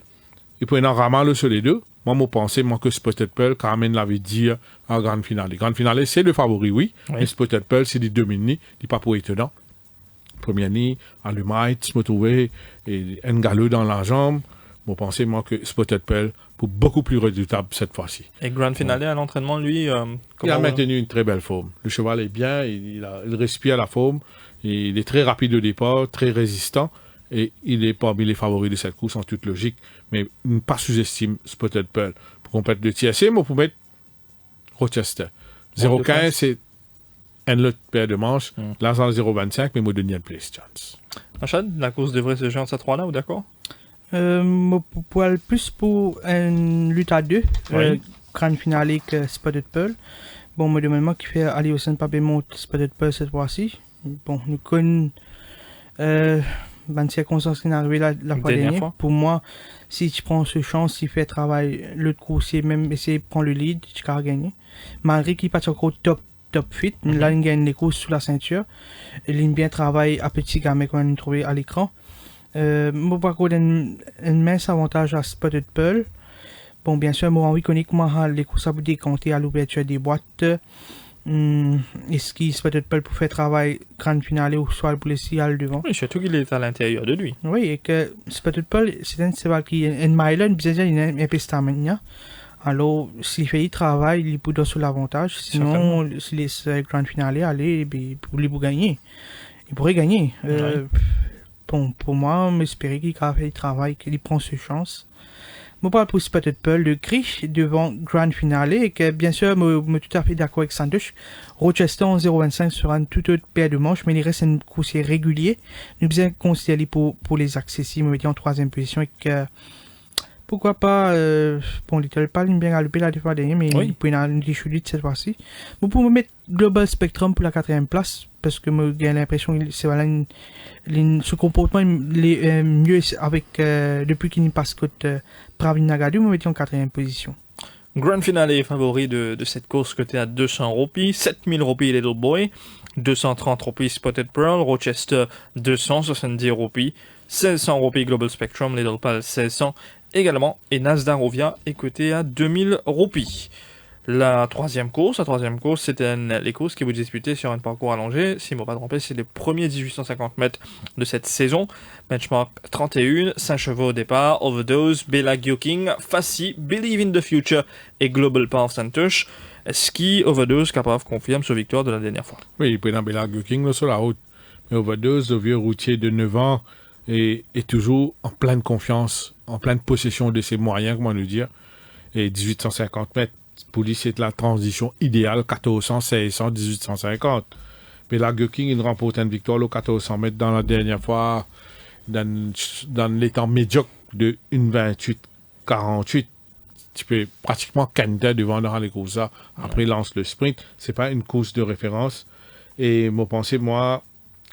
il peut y en avoir le sur les deux. Moi, je pensais que Spotted Pearl, Carmen l'avait dit à Grande Finale. Grande Finale, c'est le favori, oui. Mais Spotted Pearl, c'est les demi-nids, il n'est pas pour étonnant. Première nid, Allumite, je me trouvais, et un galop dans la jambe. Je pensais, que Spotted Pearl, pour beaucoup plus redoutable cette fois-ci. Et Grand Finale à l'entraînement, lui, il a maintenu une très belle forme. Le cheval est bien, il respire la forme, il est très rapide au départ, très résistant, et il est parmi les favoris de cette course en toute logique, mais pas sous-estime Spotted Pearl. Pour compléter le TSC, moi, pour mettre Rochester. 0,15, c'est un lot paire de manches. Là, c'est 0,25, mais moi, je donne place chance. Achad, la course devrait se jouer en cette 3-là, ou d'accord? Pour plus pour une lutte à 2, Grand Finale que Spotted Pearl. Bon, moi, de qui fait aller au sein de monte Spotted Pearl cette fois-ci. Bon, nous connaissons une circonstance qui est arrivée la fois dernière. Pour moi, si tu prends ce chance, il fait travail, l'autre coursier, même essayer de prendre le lead, tu vas gagner. Malgré qu'il passe encore top fit, là, il gagne les courses sous la ceinture. Il aime bien travailler à petit gamin qu'on a trouvé à l'écran. Moi, par contre, un mince avantage à Spotted Pearl. Bon, bien sûr, moi, on connaît comment les courses à vous décompter à l'ouverture des boîtes. Est-ce qu'il Spotted Pearl pour faire travail Grande Finale ou soit pour laisser à le devant? Oui, surtout qu'il est à l'intérieur de lui. Oui, et que Spotted Pearl, c'est un cheval qui est un mile, bizarre, il est un peu stamina. Alors, s'il fait le travail, il peut donner sur l'avantage. Sinon, s'il laisse Grande Finale aller, pour lui pour gagner. Il pourrait gagner. Bon, pour moi, j'espère qu'il a fait le travail, qu'il prend ses chances. Moi, parle pour Spotted Pearl, le gris devant Grand Finale, et que bien sûr, je suis tout à fait d'accord avec Santosh. Rochester en 0,25 sera une toute autre paire de manches, mais il reste un coursier régulier. Nous bien considérer pour les accessibles, on en 3e position, et que pourquoi pas, bon, Little Pal, il bien galopé la fois dernière, mais il peut y avoir une déchouette cette fois-ci. Vous pouvez mettre Global Spectrum pour la 4e place, parce que j'ai l'impression que c'est voilà, ce comportement est mieux avec, depuis qu'il n'y passe côté Pravin Nagadu, vous mettez en 4e position. Grand Finale est favori de cette course côté à 200 roupies, 7000 roupies Little Boy, 230 roupies Spotted Pearl, Rochester 270 roupies, 1600 roupies Global Spectrum, Little Pal 1600 également, et Nasdarovia est coté à 2000 roupies. La troisième course, c'était les courses qui vous disputaient sur un parcours allongé. Si je ne me pas trompé, c'est les premiers 1850 mètres de cette saison. Benchmark 31, 5 chevaux au départ, Overdose, Bella Gyoking, Fassi, Believe in the Future et Global Power Santosh. Ski Overdose capable confirme sa victoire de la dernière fois. Oui, il peut dans Bella Gyoking sur la route. Mais Overdose, le vieux routier de 9 ans, est toujours en pleine confiance, en pleine possession de ses moyens, comment nous dire. Et 1850 mètres, pour lui, c'est la transition idéale, 1400, 1600, 1850. Mais la King, il remporte une victoire au 1400 mètres dans la dernière fois, dans les temps médiocres de 1:28:48. Tu peux pratiquement canter devant dans les courses. Après, il lance le sprint. C'est pas une course de référence. Et moi, pensez, moi,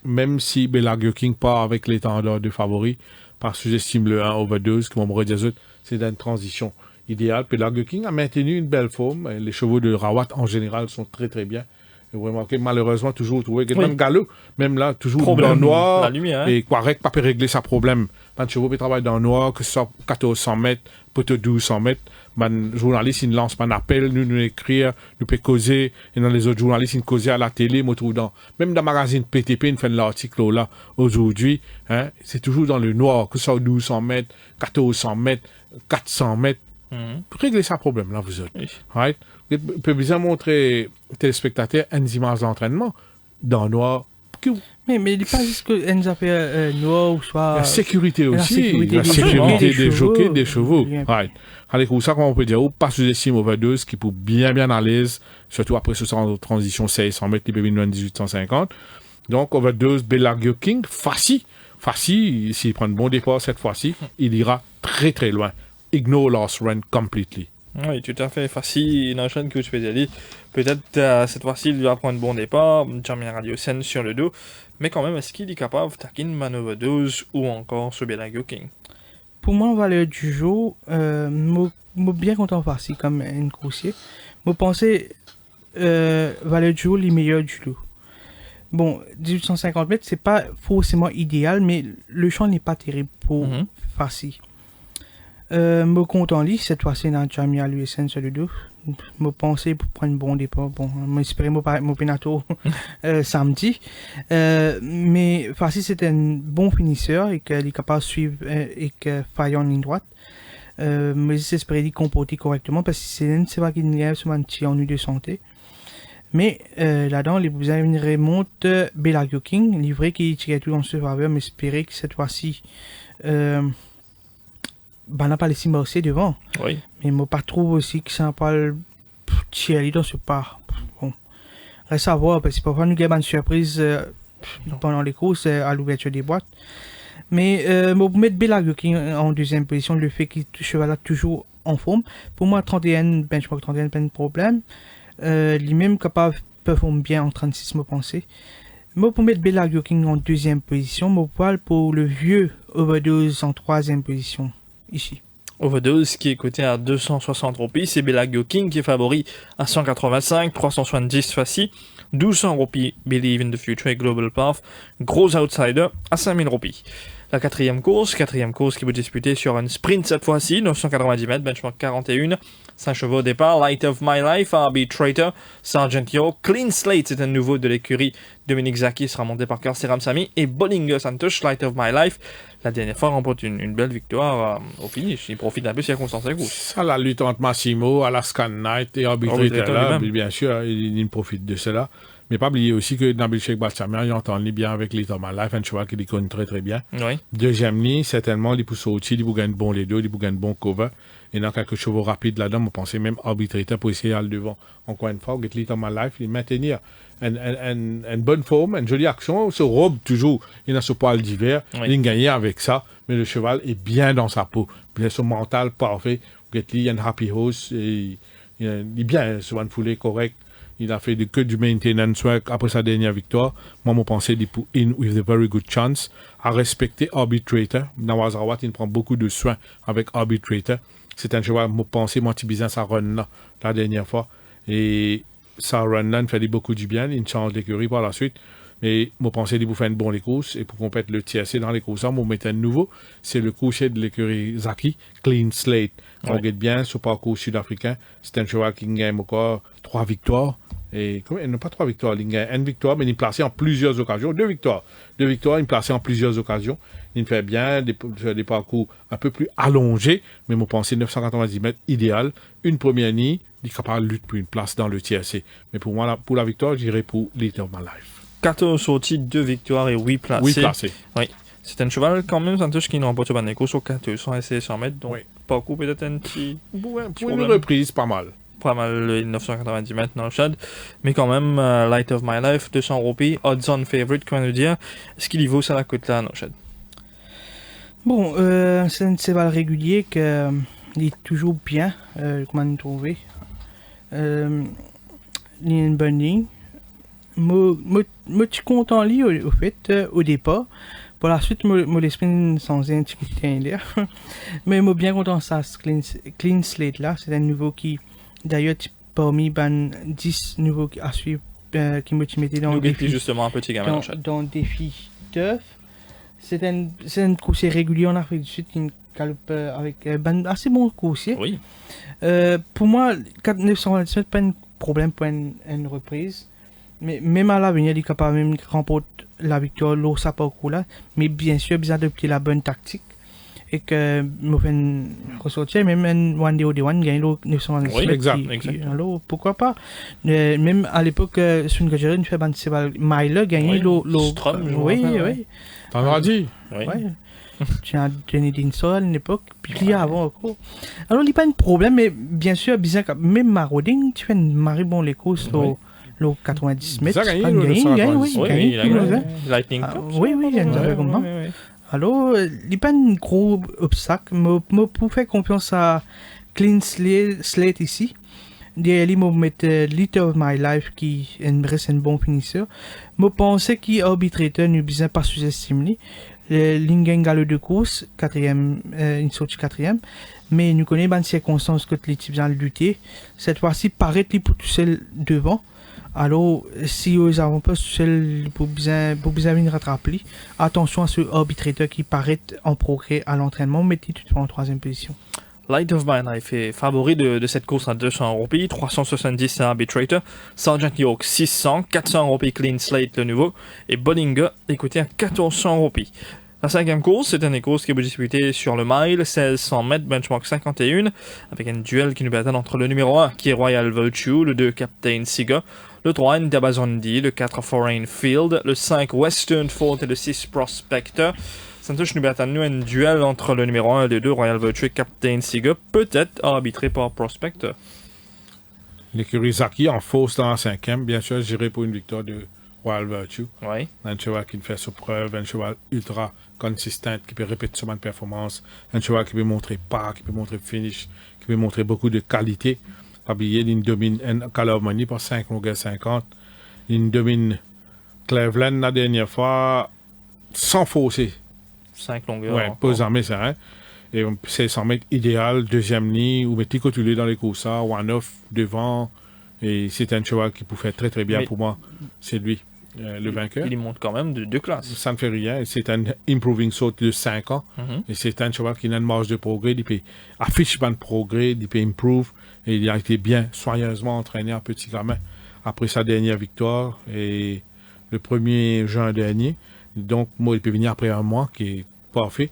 même si Belague King part avec l'étendard de favori, parce que j'estime le 1 Overdose, comme on me dit, c'est une transition idéale. Belague King a maintenu une belle forme. Les chevaux de Rawat, en général, sont très, très bien. Et vous remarquez, malheureusement, toujours trouvé que même Gallo, même là, toujours Problème, dans le noir. la lumière, hein. Et Quarek pas peut régler sa problème. Quand chevaux peut travailler dans le noir, que ce soit 1400 mètres, peut-être 1200 mètres, man journaliste, il lance un appel, nous écrire, nous peut causer, et dans les autres journalistes, ils causent à la télé, moi, trouve même dans le magazine PTP, ils font l'article là, aujourd'hui, hein, c'est toujours dans le noir, que ce soit 1200 mètres, 1400 mètres, 400 mètres, régler sa problème, là, vous autres. Oui. Right? Vous pouvez bien montrer aux téléspectateurs une image d'entraînement dans le noir. Mais il n'est pas juste que Enza fait noir ou soit. La sécurité aussi, la des sécurité des chevaux, jockeys, des chevaux. bien. Right. Allez, pour ça, comment on peut dire, pas sous-estime Overdose, qui pour bien à l'aise, surtout après ce sens de transition 1600 mètres, les bébés 1850. Donc, Overdose, Belague King, facile, s'il prend un bon départ cette fois-ci, il ira très très loin. Ignore lost run completely. Oui, tout à fait. Facile, une enchaîne que je peux dire. Peut-être cette fois-ci, il va prendre un bon départ, Jamie Radio Sen sur le dos, mais quand même, est-ce qu'il est capable de taquer une Overdose ou encore ce Belague King? Pour moi, valeur du jour, moi bien content facile comme un coursier. Moi pensais valeur du jour les meilleurs du lot. Bon, 1850 mètres, c'est pas forcément idéal, mais le champ n'est pas terrible pour facile. Me content lit cette fois-ci dans Jamie à l'USN sur le dos. Me penser pour prendre un bon départ. Bon, m'espérer mon pénato samedi. Mais facile c'est un bon finisseur et qu'il est capable de suivre et que faille en ligne droite. Mais j'espère qu'il comporter correctement parce que c'est pas qu'il y a souvent un petit ennui de santé. Mais là-dedans, vous avez une remonte Belague King, livré qui tire tout en faveur, mais espérer que cette fois-ci on n'a pas laissé marcher devant. Oui. Mais moi, pas trouve aussi que ça n'a pas le tirer dans ce part. Bon. Reste à voir, parce que parfois, nous avons une surprise pendant les courses à l'ouverture des boîtes. Mais pour mettre Belague King en deuxième position, le fait qu'il cheval toujours en forme, pour moi, 31, benchmark 31, pas de problème. Lui-même capable de performer bien en 36, me penser. Moi, pour mettre Belague King en deuxième position, moi, parle pour le vieux Overdose en troisième position. Ici. Overdose qui est coté à 260 roupies, c'est Belague King qui est favori à 185, 370 facile, 1200 roupies Believe in the Future et Global Path, gros outsider à 5000 roupies. La quatrième course qui vous disputer sur un sprint cette fois-ci, 990 mètres, benchmark 41, 5 chevaux au départ, Light of My Life, Arbitrator, Sergeant Yo, Clean Slate, c'est un nouveau de l'écurie, Dominique Zaki sera monté par Carl Seram Sami, et Bollinger Santos, Light of My Life, la dernière fois remporte une belle victoire au finish, il profite un peu de circonstances de course. Ça, la lutte entre Massimo, Alaskan Knight et Arbitrator, là, bien sûr, il profite de cela. Mais pas oublier aussi que dans Bilchek Balsamir, il entend bien avec les Thomas Life, un cheval qui les connaît très très bien. Oui. Deuxième ligne, certainement, il pousse au-dessus, il gagne bon les deux, il gagne bon cover. Et dans quelques chevaux rapides là-dedans, on pensait même arbitrateur pour essayer d'aller devant. Encore une fois, les Thomas Life, il maintenir une bonne forme, une jolie action, se robe toujours, il a ce poil d'hiver, il gagne avec ça, mais le cheval est bien dans sa peau. Il a son mental parfait, il y a une happy horse, il est bien sur une foulée correcte. Il a fait que du maintenance work après sa dernière victoire. Moi, je pensais qu'il pour in with a very good chance à respecter Arbitrator. Dans Wazrawat, il prend beaucoup de soin avec Arbitrator. C'est un cheval, je pensais, moi, tu bizarre sa run là, la dernière fois. Et sa run là, il fait beaucoup du bien. Il change d'écurie par la suite. Mais je pensais qu'il faire une bonne course. Et pour qu'on pète le TSC dans les courses, on mettre un nouveau. C'est le coucher de l'écurie Zaki, Clean Slate. On regarde bien ce parcours sud-africain. C'est un cheval qui gagne encore 3 victoires. Et il n'a pas 3 victoires, il gagne 1 victoire, mais il est placé en plusieurs occasions. 2 victoires. 2 victoires, il est placé en plusieurs occasions. Il fait bien des parcours un peu plus allongés, mais moi, pensez 990 mètres, idéal. Une première ligne, il est capable de lutter pour une place dans le TSC. Mais pour moi, pour la victoire, j'irai pour Lead of My Life. 14 sorties, 2 victoires et 8 placés. Oui, placé. C'est un cheval quand même, Santosh, qui nous remporte sur Baneco sur 400 et 100 mètres. Donc, Oui. pas beaucoup, peut-être un petit. Ouais, pour une problème. reprise, pas mal. Pas mal les 990 mètres dans le Chad. Mais quand même, Light of My Life, 200 roupies, odds on favorite, comment nous dire. Est-ce qu'il y vaut ça la cote là, dans le Chad? Bon, c'est un cheval régulier qui est toujours bien, comment nous trouver. Il y a une bonne ligne. Moi, je suis content lui au fait, au départ. Pour la suite, moi l'esprit sans un petit coup de tien là. Mais moi bien content ça, ce clean slate là. C'est un nouveau qui, d'ailleurs, parmi ben 10 nouveaux à suivre, qui me mettait dans Nous le défi défi. justement un petit gamin dans le Chad. Dans le défi d'œuf. C'est un coursier régulier en Afrique du Sud qui galope avec ben assez bon coursier. Oui. Pour moi, 927 pas un problème pour une reprise. Mais même à l'avenir, il est capable même de remporter la victoire, l'eau, ça pas au là. Mais bien sûr, besoin d'adopter la bonne tactique. Et que nous faisons ressortir, même un One Day One gagne l'eau 927. Oui, exact. Alors, pourquoi pas? Même à l'époque, sur une gagère, une fait ban Myler gagner l'eau. Strum, je Oui, me rappelle, oui. T'en as dit? Oui. Ouais. Tu as donné d'une seule à l'époque, puis il y a avant encore. Alors, il n'y a pas de problème, mais bien sûr, bizarre, même marauding, tu fais une marée bon les courses, le 90 mètres. Ça a gagné, Ah, le il gagne, oui, 190. Oui, gagne, il a tout le gagné. monde, Lightning Ah, Cup. oui, oui, il y a une Ouais, affaire comme ça. ouais. Alors, il n'y a pas un gros obstacle. Je peux faire confiance à Clean Slate ici. Derrière lui, je vais mettre Light of My Life qui reste un bon finisseur. Je pensais qu'il arbitrateur ne besoin pas sous-estimer. L'Ingengalo de course, une sortie quatrième. Mais nous connaissons les circonstances que les types ont lutté. Cette fois-ci, paraît-il pour tout seul devant. Alors, si vous n'avez pas tout seul pour besoin de rattraper, attention à ce arbitrateur qui paraît en progrès à l'entraînement, mettez tout en troisième position. Light of My Life est favori de cette course à 200 roupies, 370 à Arbitrator, Sergeant York 600, 400 roupies Clean Slate le nouveau, et Bollinger écoutez à 1400 roupies. La cinquième course, c'est une course qui est disputée sur le mile, 1600 mètres, benchmark 51, avec un duel qui nous attend entre le numéro 1 qui est Royal Virtue, le 2 Captain Siga, le 3 Ndabazondi, le 4 Foreign Field, le 5 Western Fort et le 6 Prospector. Santosh nous attend un duel entre le numéro 1 et le 2 Royal Virtue et Captain Siga, peut-être arbitré par Prospector. L'écurie Zaki en fausse dans la cinquième. Bien sûr, j'irai pour une victoire de Royal Virtue. Oui. Un cheval qui fait sur preuve, un cheval ultra consistant, qui peut répéter sur une performance, un cheval qui peut montrer pas, qui peut montrer finish, qui peut montrer beaucoup de qualité. Pas oublier, il domine un Calabmani par 5 longueurs 50. Il domine Cleveland la dernière fois sans fausser. 5 longueurs. Ouais, pas jamais ça, hein. Et c'est 100 mètres idéal, deuxième ligne, ou mettez cotulé dans les courses, one-off devant. Et c'est un cheval qui peut faire très très bien Mais pour moi. C'est lui, le vainqueur. Il y monte quand même de 2 classes. Ça ne fait rien. C'est un improving sort de 5 ans. Et c'est un cheval qui a une marge de progrès. Il peut afficher de progrès, il peut improve. Et il a été bien soigneusement entraîné en petit gamin après sa dernière victoire. Et le 1er juin dernier. Donc, moi, il peut venir après un mois, qui est parfait.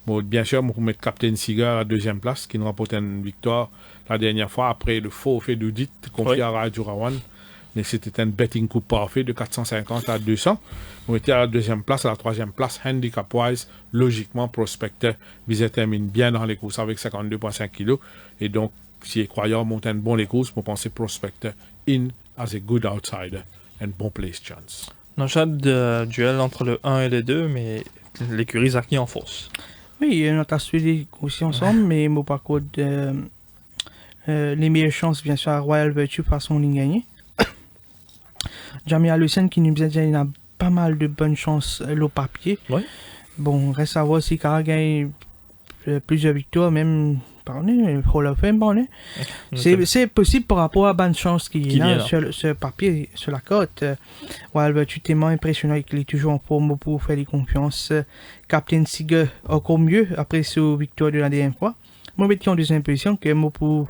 Bon, bien sûr, on peut mettre Captain Cigar à la deuxième place, qui nous remporte une victoire la dernière fois, après le faux fait d'audit confié à Radio Rawan. Mais c'était un betting coup parfait de 450 à 200. On était à la deuxième place, à la troisième place, handicap-wise, logiquement, Prospector visait termine bien dans les courses avec 52,5 kg. Et donc, si les croyants montent un bon les courses, pour penser Prospector in as a good outsider and bon place chance. Un chat de duel entre le 1 et le 2, mais l'écurie Zaki en force. Oui, on a suivi aussi ensemble, mais moi par contre, les meilleures chances, bien sûr, à Royal Virtue façon de gagner. Jamie Lucen qui nous disait qu'il y a pas mal de bonnes chances au papier. Oui. Bon, reste à voir si Cara gagne plusieurs victoires, même par Hall of Fame, c'est possible par rapport à la bonne chance qu'il y a sur le papier, sur la cote. Royal Virtue tellement impressionnant qu'il est toujours en forme pour faire les confiances. Captain Seeger encore mieux après sa victoire de la dernière fois. Moi, je en deuxième position, que moi pour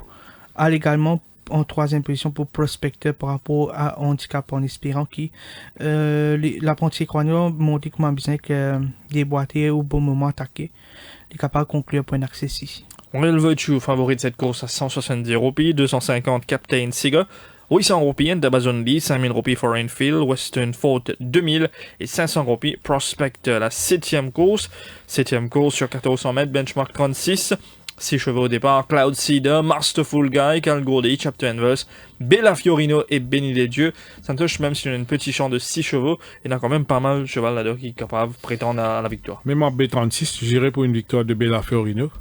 aller également en troisième position pour Prospector par rapport à Handicap en espérant que l'apprenti croyant montre comment bien que déboîter au bon moment attaqué. Il est capable de conclure point d'accès ici. Royal Virtue favori de cette course à 170 roupies, 250 Captain Siga, 800 roupies d'Amazon Lee, 5000 roupies Foreign Field, Western Fort 2000 et 500 roupies Prospect. La 7e course sur 1400 mètres, benchmark 36. 6 chevaux au départ, Cloud Cedar, Masterful Guy, Kalgoorlie, Chapter Inverse, Bella Fiorino et Béni les Dieux. Ça me touche même s'il y a une petite champ de 6 chevaux. Il y en a quand même pas mal de cheval là-dedans qui est capable de prétendre à la victoire. Même en B36, j'irais pour une victoire de Bella Fiorino.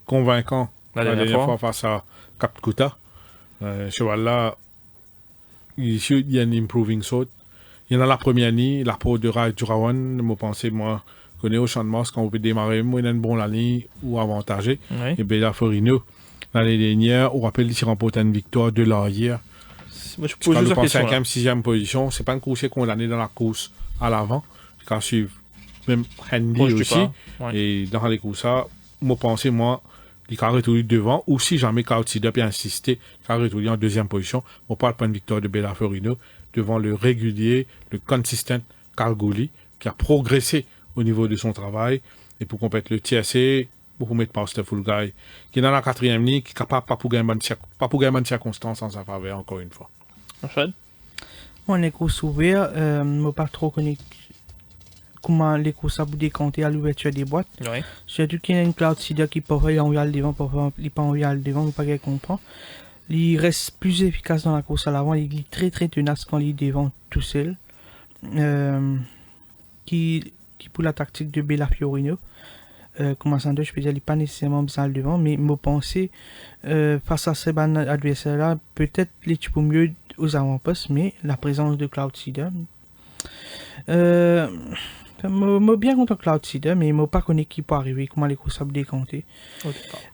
Convaincant La la dernière dernière fois face à Cap Kuta. Cheval là, il y a une improving sort. Il y en a la première année, la pro de Raj Jurawan, je pensais, moi, connais au champ de Mars, quand on peut démarrer, moi, il y a une bonne année ou avantagé. Oui. Et Bella Fiorino, l'année dernière, on rappelle, il s'est remporté une victoire de l'arrière. Moi, je Quand pose juste on la question. 5e, 6e position, c'est pas une course condamnée dans la course à l'avant. Quand suivre même Handy Proche du aussi. pas. Ouais. Et dans les courses, ça, moi, pensais, moi, il a retourné devant, ou si jamais Cloud Cedar a insisté, il a retourné en 2e position. On parle pas de victoire de Bella Fiorino devant le régulier, le consistent Kalgoorlie, qui a progressé au niveau de son travail. Et pour compléter le TSC, pour mettre Masterful Guy, qui est dans la 4e ligne, qui est capable pas pour gagner de circonstances en sa faveur, encore une fois. Fred? Moi, les courses ouvertes, je ne pas trop connaître comment les courses à vous décanter à l'ouverture des boîtes. Oui. Surtout qu'il y a une Cloud Cedar qui parfois il envoie le devant, parfois il pas envoie le devant, pas qu'elle comprend. Il reste plus efficace dans la course à l'avant, il est très très tenace quand il est devant tout seul. Qui pour la tactique de Bella Fiorino. Comment ça, je peux dire, il n'est pas nécessairement besoin le devant, mais me penser face à ces adversaires-là, peut-être les tu peux mieux aux avant-postes, mais la présence de Cloud Cedar. Moi bien content Cloud Cedar, mais moi pas connaît qui peut arriver, comment les courses à décanter.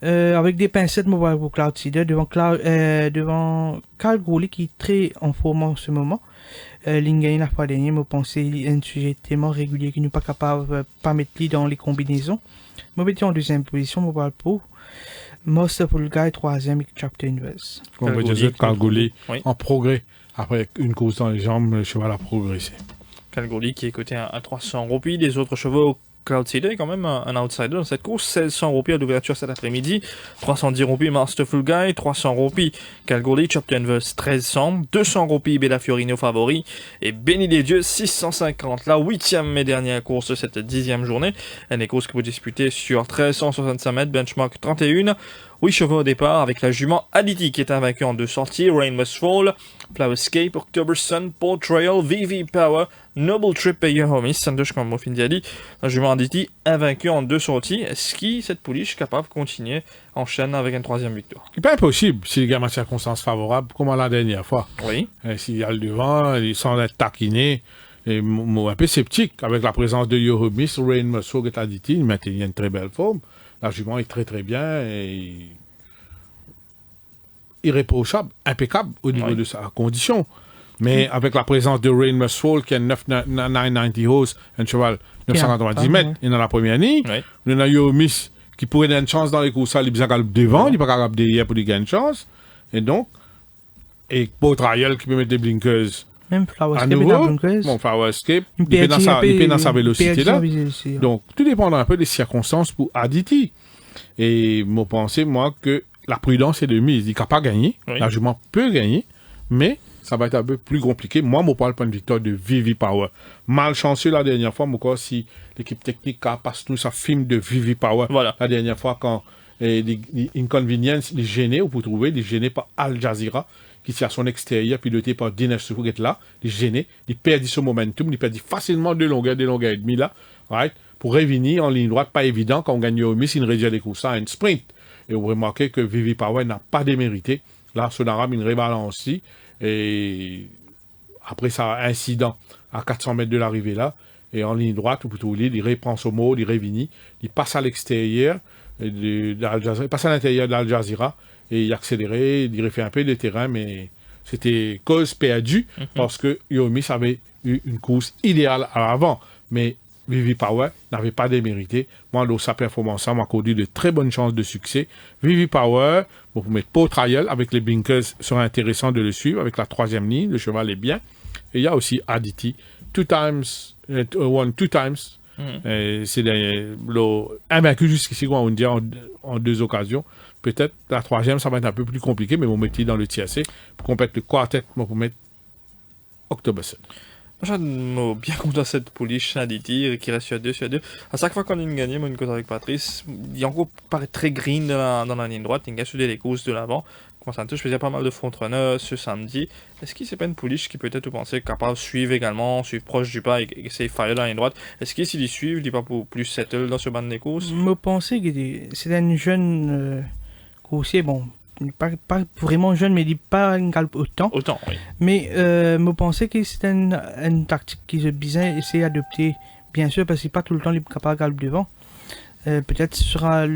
Avec des pincettes, moi voir pour Cloud Cedar devant Kalgoorlie qui est très en forme en ce moment. L'ingay la fois dernière, me pensais un sujet tellement régulier qu'il n'est pas capable pas mettre lui dans les combinaisons. Moi j'étais en 2e position, moi parle pour Masterful Guy 3e et Chapter Inverse. On va dire Kalgoorlie Oui. en progrès. Après une course dans les jambes, le cheval a progressé. Kalgoorlie qui est coté à 300 roupies. Les autres chevaux, Cloud Cedar est quand même un outsider dans cette course. 1600 roupies à l'ouverture cet après-midi. 310 roupies Masterful Guy. 300 roupies Kalgoorlie. Chapter Inverse 1300. 200 roupies Bella Fiorino favori. Et Béni les Dieux 650. La 8e et dernière course de cette 10e journée. Une course que vous disputez sur 1365 mètres. Benchmark 31. 8 chevaux au départ avec la jument Aditi qui est invaincue en 2 sorties. Rain Must Fall, Flowerscape, October Sun, Portrayal, VV Power, Noble Trip et Yehomis. Sandosh comme Mofin dit. La jument Aditi invaincue en 2 sorties. Est-ce que cette pouliche est capable de continuer en chaîne avec une 3e victoire? C'est pas impossible s'il y a des circonstances favorables, comme la dernière fois. Oui. S'il y a le devant, sans être taquiné, et un peu sceptique avec la présence de Yehomis, Rain Must Fall et Aditi, il maintient une très belle forme. La jument est très très bien et irréprochable, impeccable au niveau de sa condition. Mais avec la présence de Rain Must Fall, qui a 990 horse, un cheval 990 mètres, et dans la première année, on a Yehomis qui pourrait donner une chance dans les courses, il est capable devant, il n'est pas capable derrière pour lui gagner une chance. Et donc, et Portrayal qui peut mettre des blinkers. Même À Flowerscape nouveau, mon Flowerscape, il peut dans sa vélocité là. Donc, tout dépend un peu des circonstances pour Aditi. Et moi, pensez, moi, que la prudence est de mise. Il n'est pas gagner. La jument peut gagner, mais ça va être un peu plus compliqué. Moi, je parle pas de victoire de Vivi Power. Malchanceux la dernière fois, moi, si l'équipe technique a passé tout ça film de Vivi Power. Voilà. La dernière fois, quand les inconveniences, les gênés, vous trouver, les gênés par Al Jazeera, qui est à son extérieur, piloté par Dinesh Soufou, qui est là, les gênés, ils perdent ce momentum, ils perdent facilement deux longueurs et demie là, right? Pour revenir en ligne droite, pas évident, quand on gagne au miss, il réduit les courses à un sprint. Et vous remarquez que Vivi Power n'a pas démérité. Là, Sonaram, il rebalance aussi. Et après ça, incident à 400 mètres de l'arrivée là, et en ligne droite, ou plutôt il reprend son mode, il revenit, il passe à l'extérieur, il passe à l'intérieur d'Al Jazeera, et il a accéléré, il refait un peu de terrain, mais c'était cause perdue, parce que Yomis avait eu une course idéale à l'avant. Mais Vivi Power n'avait pas démérité. Moi, dans sa performance, m'a accordé de très bonnes chances de succès. Vivi Power, pour mettre Portrayal avec les blinkers, sera intéressant de le suivre avec la 3e ligne. Le cheval est bien. Et il y a aussi Aditi. Two times. C'est invaincu jusqu'ici, on dit en 2 occasions. Peut-être la troisième, ça va être un peu plus compliqué, mais mon métier dans le TSC, pour qu'on mette le quartet, pour mettre Oktoberson. Je suis bien content de cette pouliche Aditi qui reste sur 2. À chaque fois qu'on a gagné, moi, une cause avec Patrice, il encore paraît très green dans la ligne droite. Il y a des courses de l'avant. Je faisais pas mal de front-runner ce samedi. Est-ce qu'il c'est pas une pouliche qui peut-être vous pensez capable de suivre également, suivre proche du pas et essayer de faire dans la ligne droite? Est-ce qu'il s'il y suit, il n'est pas pour plus settle dans ce banc de courses? Je pensais que c'était une jeune coursier, bon, pas vraiment jeune, mais il n'est pas une galpe autant. Autant, oui. Mais je pensais que c'était une tactique qu'ils ont bien essayé d'adopter, bien sûr, parce qu'il n'est pas tout le temps capable de galpe devant. Peut-être ce sera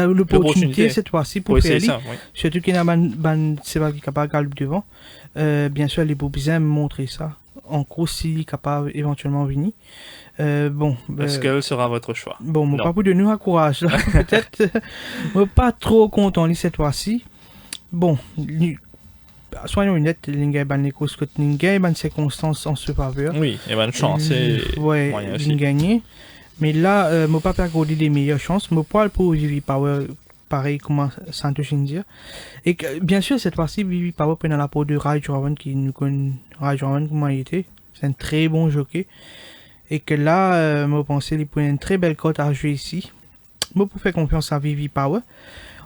l'opportunité cette fois-ci pour faire surtout qu'il y a un c'est pas capable de galop devant. Bien sûr, les beaux bien montrer ça en course s'il est capable éventuellement de venir. Est-ce qu'elle sera votre choix? Bon, mon pas pour de nous encourage là. Peut-être pas trop content cette fois-ci. Bon, soyons honnêtes, l'ingay ban les courses que l'ingay ban circonstances en se faveur. Oui, il y a bonne chance ouais, gagner. Mais là, je ne peux pas regarder les meilleures chances. Je ne peux pas pour Vivi Power, pareil comme Santosh dire. Et que, bien sûr, cette fois-ci, Vivi Power prend la peau de Raj Ravan, qui nous connaît Raj Ravan comment il était. C'est un très bon jockey. Et que là, je pense qu'il prend une très belle cote à jouer ici. Je peux faire confiance à Vivi Power.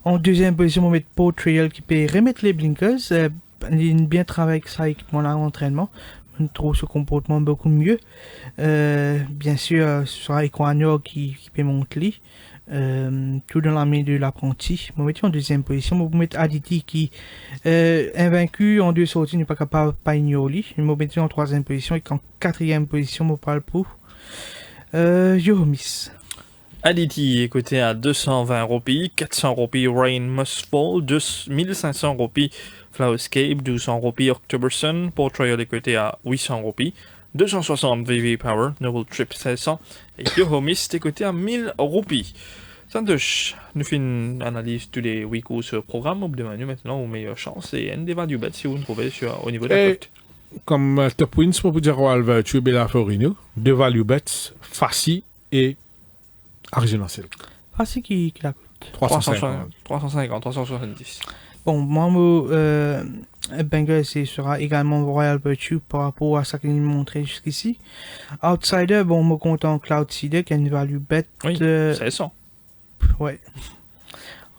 En deuxième position, on va mettre Paul Trail qui peut remettre les blinkers. Il a bien travaillé avec ça équipement-là en entraînement. On trouve ce comportement beaucoup mieux. Bien sûr, ce sera Equanor qui peut monter. Tout dans la main de l'apprenti. Je vais mettre en deuxième position. Je vais mettre Aditi qui invaincu en 2 sorties, n'est pas capable de pas ignorer. Je vais mettre en troisième position et en quatrième position, je parle pour Yomis. Aditi est coté à 220 roupies, 400 roupies Rain Must Fall, 1500 roupies Flowerscape, 1200 roupies Oktoberson, Portrayal est coté à 800 roupies, 260 VV Power, Noble Trip 1600, et Yohomis est coté à 1000 roupies. Santosh, nous faisons une analyse tous les week ou ce programme, on demande maintenant aux meilleures chances et un des value bets si vous nous trouvez au niveau de la cote. Comme top wins, on peut dire Royal Virtue et Bella Florino, 2 value bets, Fassi et Arjuna Silk. Fassi qui la cote 350, 370. Bon, moi, Bengal, ce sera également Royal Virtue par rapport à ce qu'il m'a montré jusqu'ici. Outsider, bon, moi, content Cloud Seeder qui a une value bet. Oui, c'est ça. Ouais.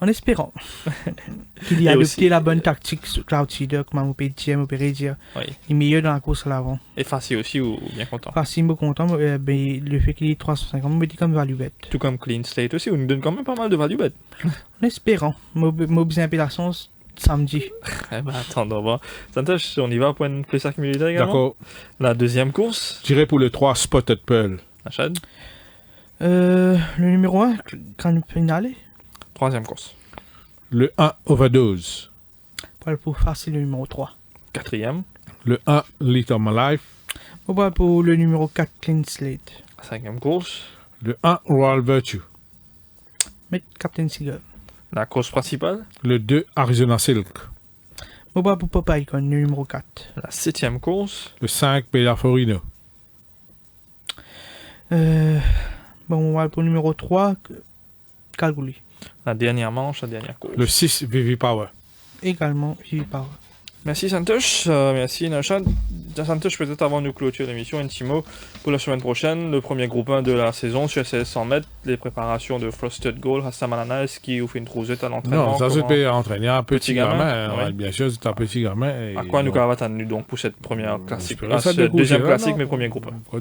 En espérant qu'il y a adopté la bonne tactique sur Cloud Seeder, comme on peut dire. Oui. Il est meilleur dans la course à l'avant. Et Fassi aussi, ou bien content? Fassi, moi, content, mais le fait qu'il est 350, me dit comme value bet. Tout comme Clean Slate aussi, on nous donne quand même pas mal de value bet. En espérant. Moi, bien un peu la chance samedi. Eh ben, attendons voir. Santosh, on y va pour une plus accumulée également. D'accord. La deuxième course. Je dirais pour le 3 Spotted Pearl. Achad. Le numéro 1, grand finale. Troisième course. Le 1 Overdose. Pour Fassi, le numéro 3. Quatrième. Le 1 Little My Life. Pour le numéro 4, Clean Slate. Cinquième course. Le 1 Royal Virtue. Mais Captain Seagull. La course principale. Le 2 Arizona Silk. Pour Papa Icon, le numéro 4. La septième course. Le 5 Bella Florino. On va pour le numéro 3, Calgary. La dernière manche, la dernière course. Le 6 Vivi Power. Également, Vivi Power. Merci Santosh, merci Nachad. Santosh, peut-être avant de clôturer l'émission, un petit mot pour la semaine prochaine, le premier groupe 1 de la saison sur CS 100 mètres, les préparations de Frosted Goal, Hassan Malana, est-ce qu'il vous fait une trousette à l'entraînement? Non, ça se peut entraîner un petit gamin. Ouais. Bien sûr, c'est un petit gamin. À quoi nous avons attendu donc pour cette première classique, deuxième classique, mais premier groupe 1?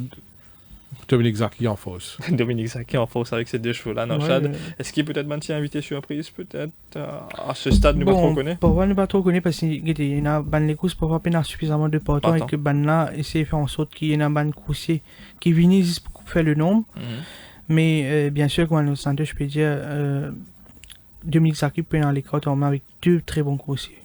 Dominique Zaki en fausse. Dominique Zaki en fausse avec ses 2 chevaux-là, Nachad. Est-ce qu'il est peut-être maintien invité surprise, peut-être à ce stade, nous pas trop connaît? Pour moi, nous pas trop connaît parce qu'il y a ban les courses pour pas suffisamment de portants et que ban là essaie de faire en sorte qu'il y ait un ban coursier qui viennent pour faire le nombre. Mais bien sûr, quand on s'entend, je peux dire Dominique Zaki peut aller en main avec 2 très bons coursiers.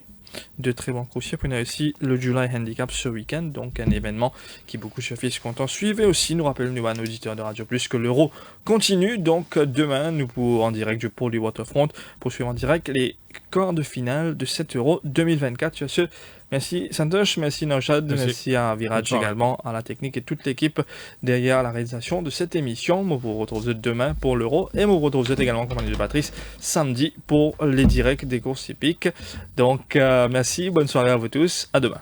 2 très bons coursiers. Puis on a aussi le July Handicap ce week-end, donc un événement qui beaucoup se fait content. Suivez aussi, nous rappelons à nos auditeurs de Radio Plus que l'Euro continue, donc demain nous pour en direct du pôle du Waterfront pour suivre en direct les quarts de finale de cet Euro 2024. Sur ce, merci Santosh, merci Naushad, merci à Viraj également, à la technique et toute l'équipe derrière la réalisation de cette émission. Moi, vous retrouve demain pour l'Euro et vous retrouve également en compagnie de Patrice samedi pour les directs des courses hippiques. Donc, merci, bonne soirée à vous tous, à demain.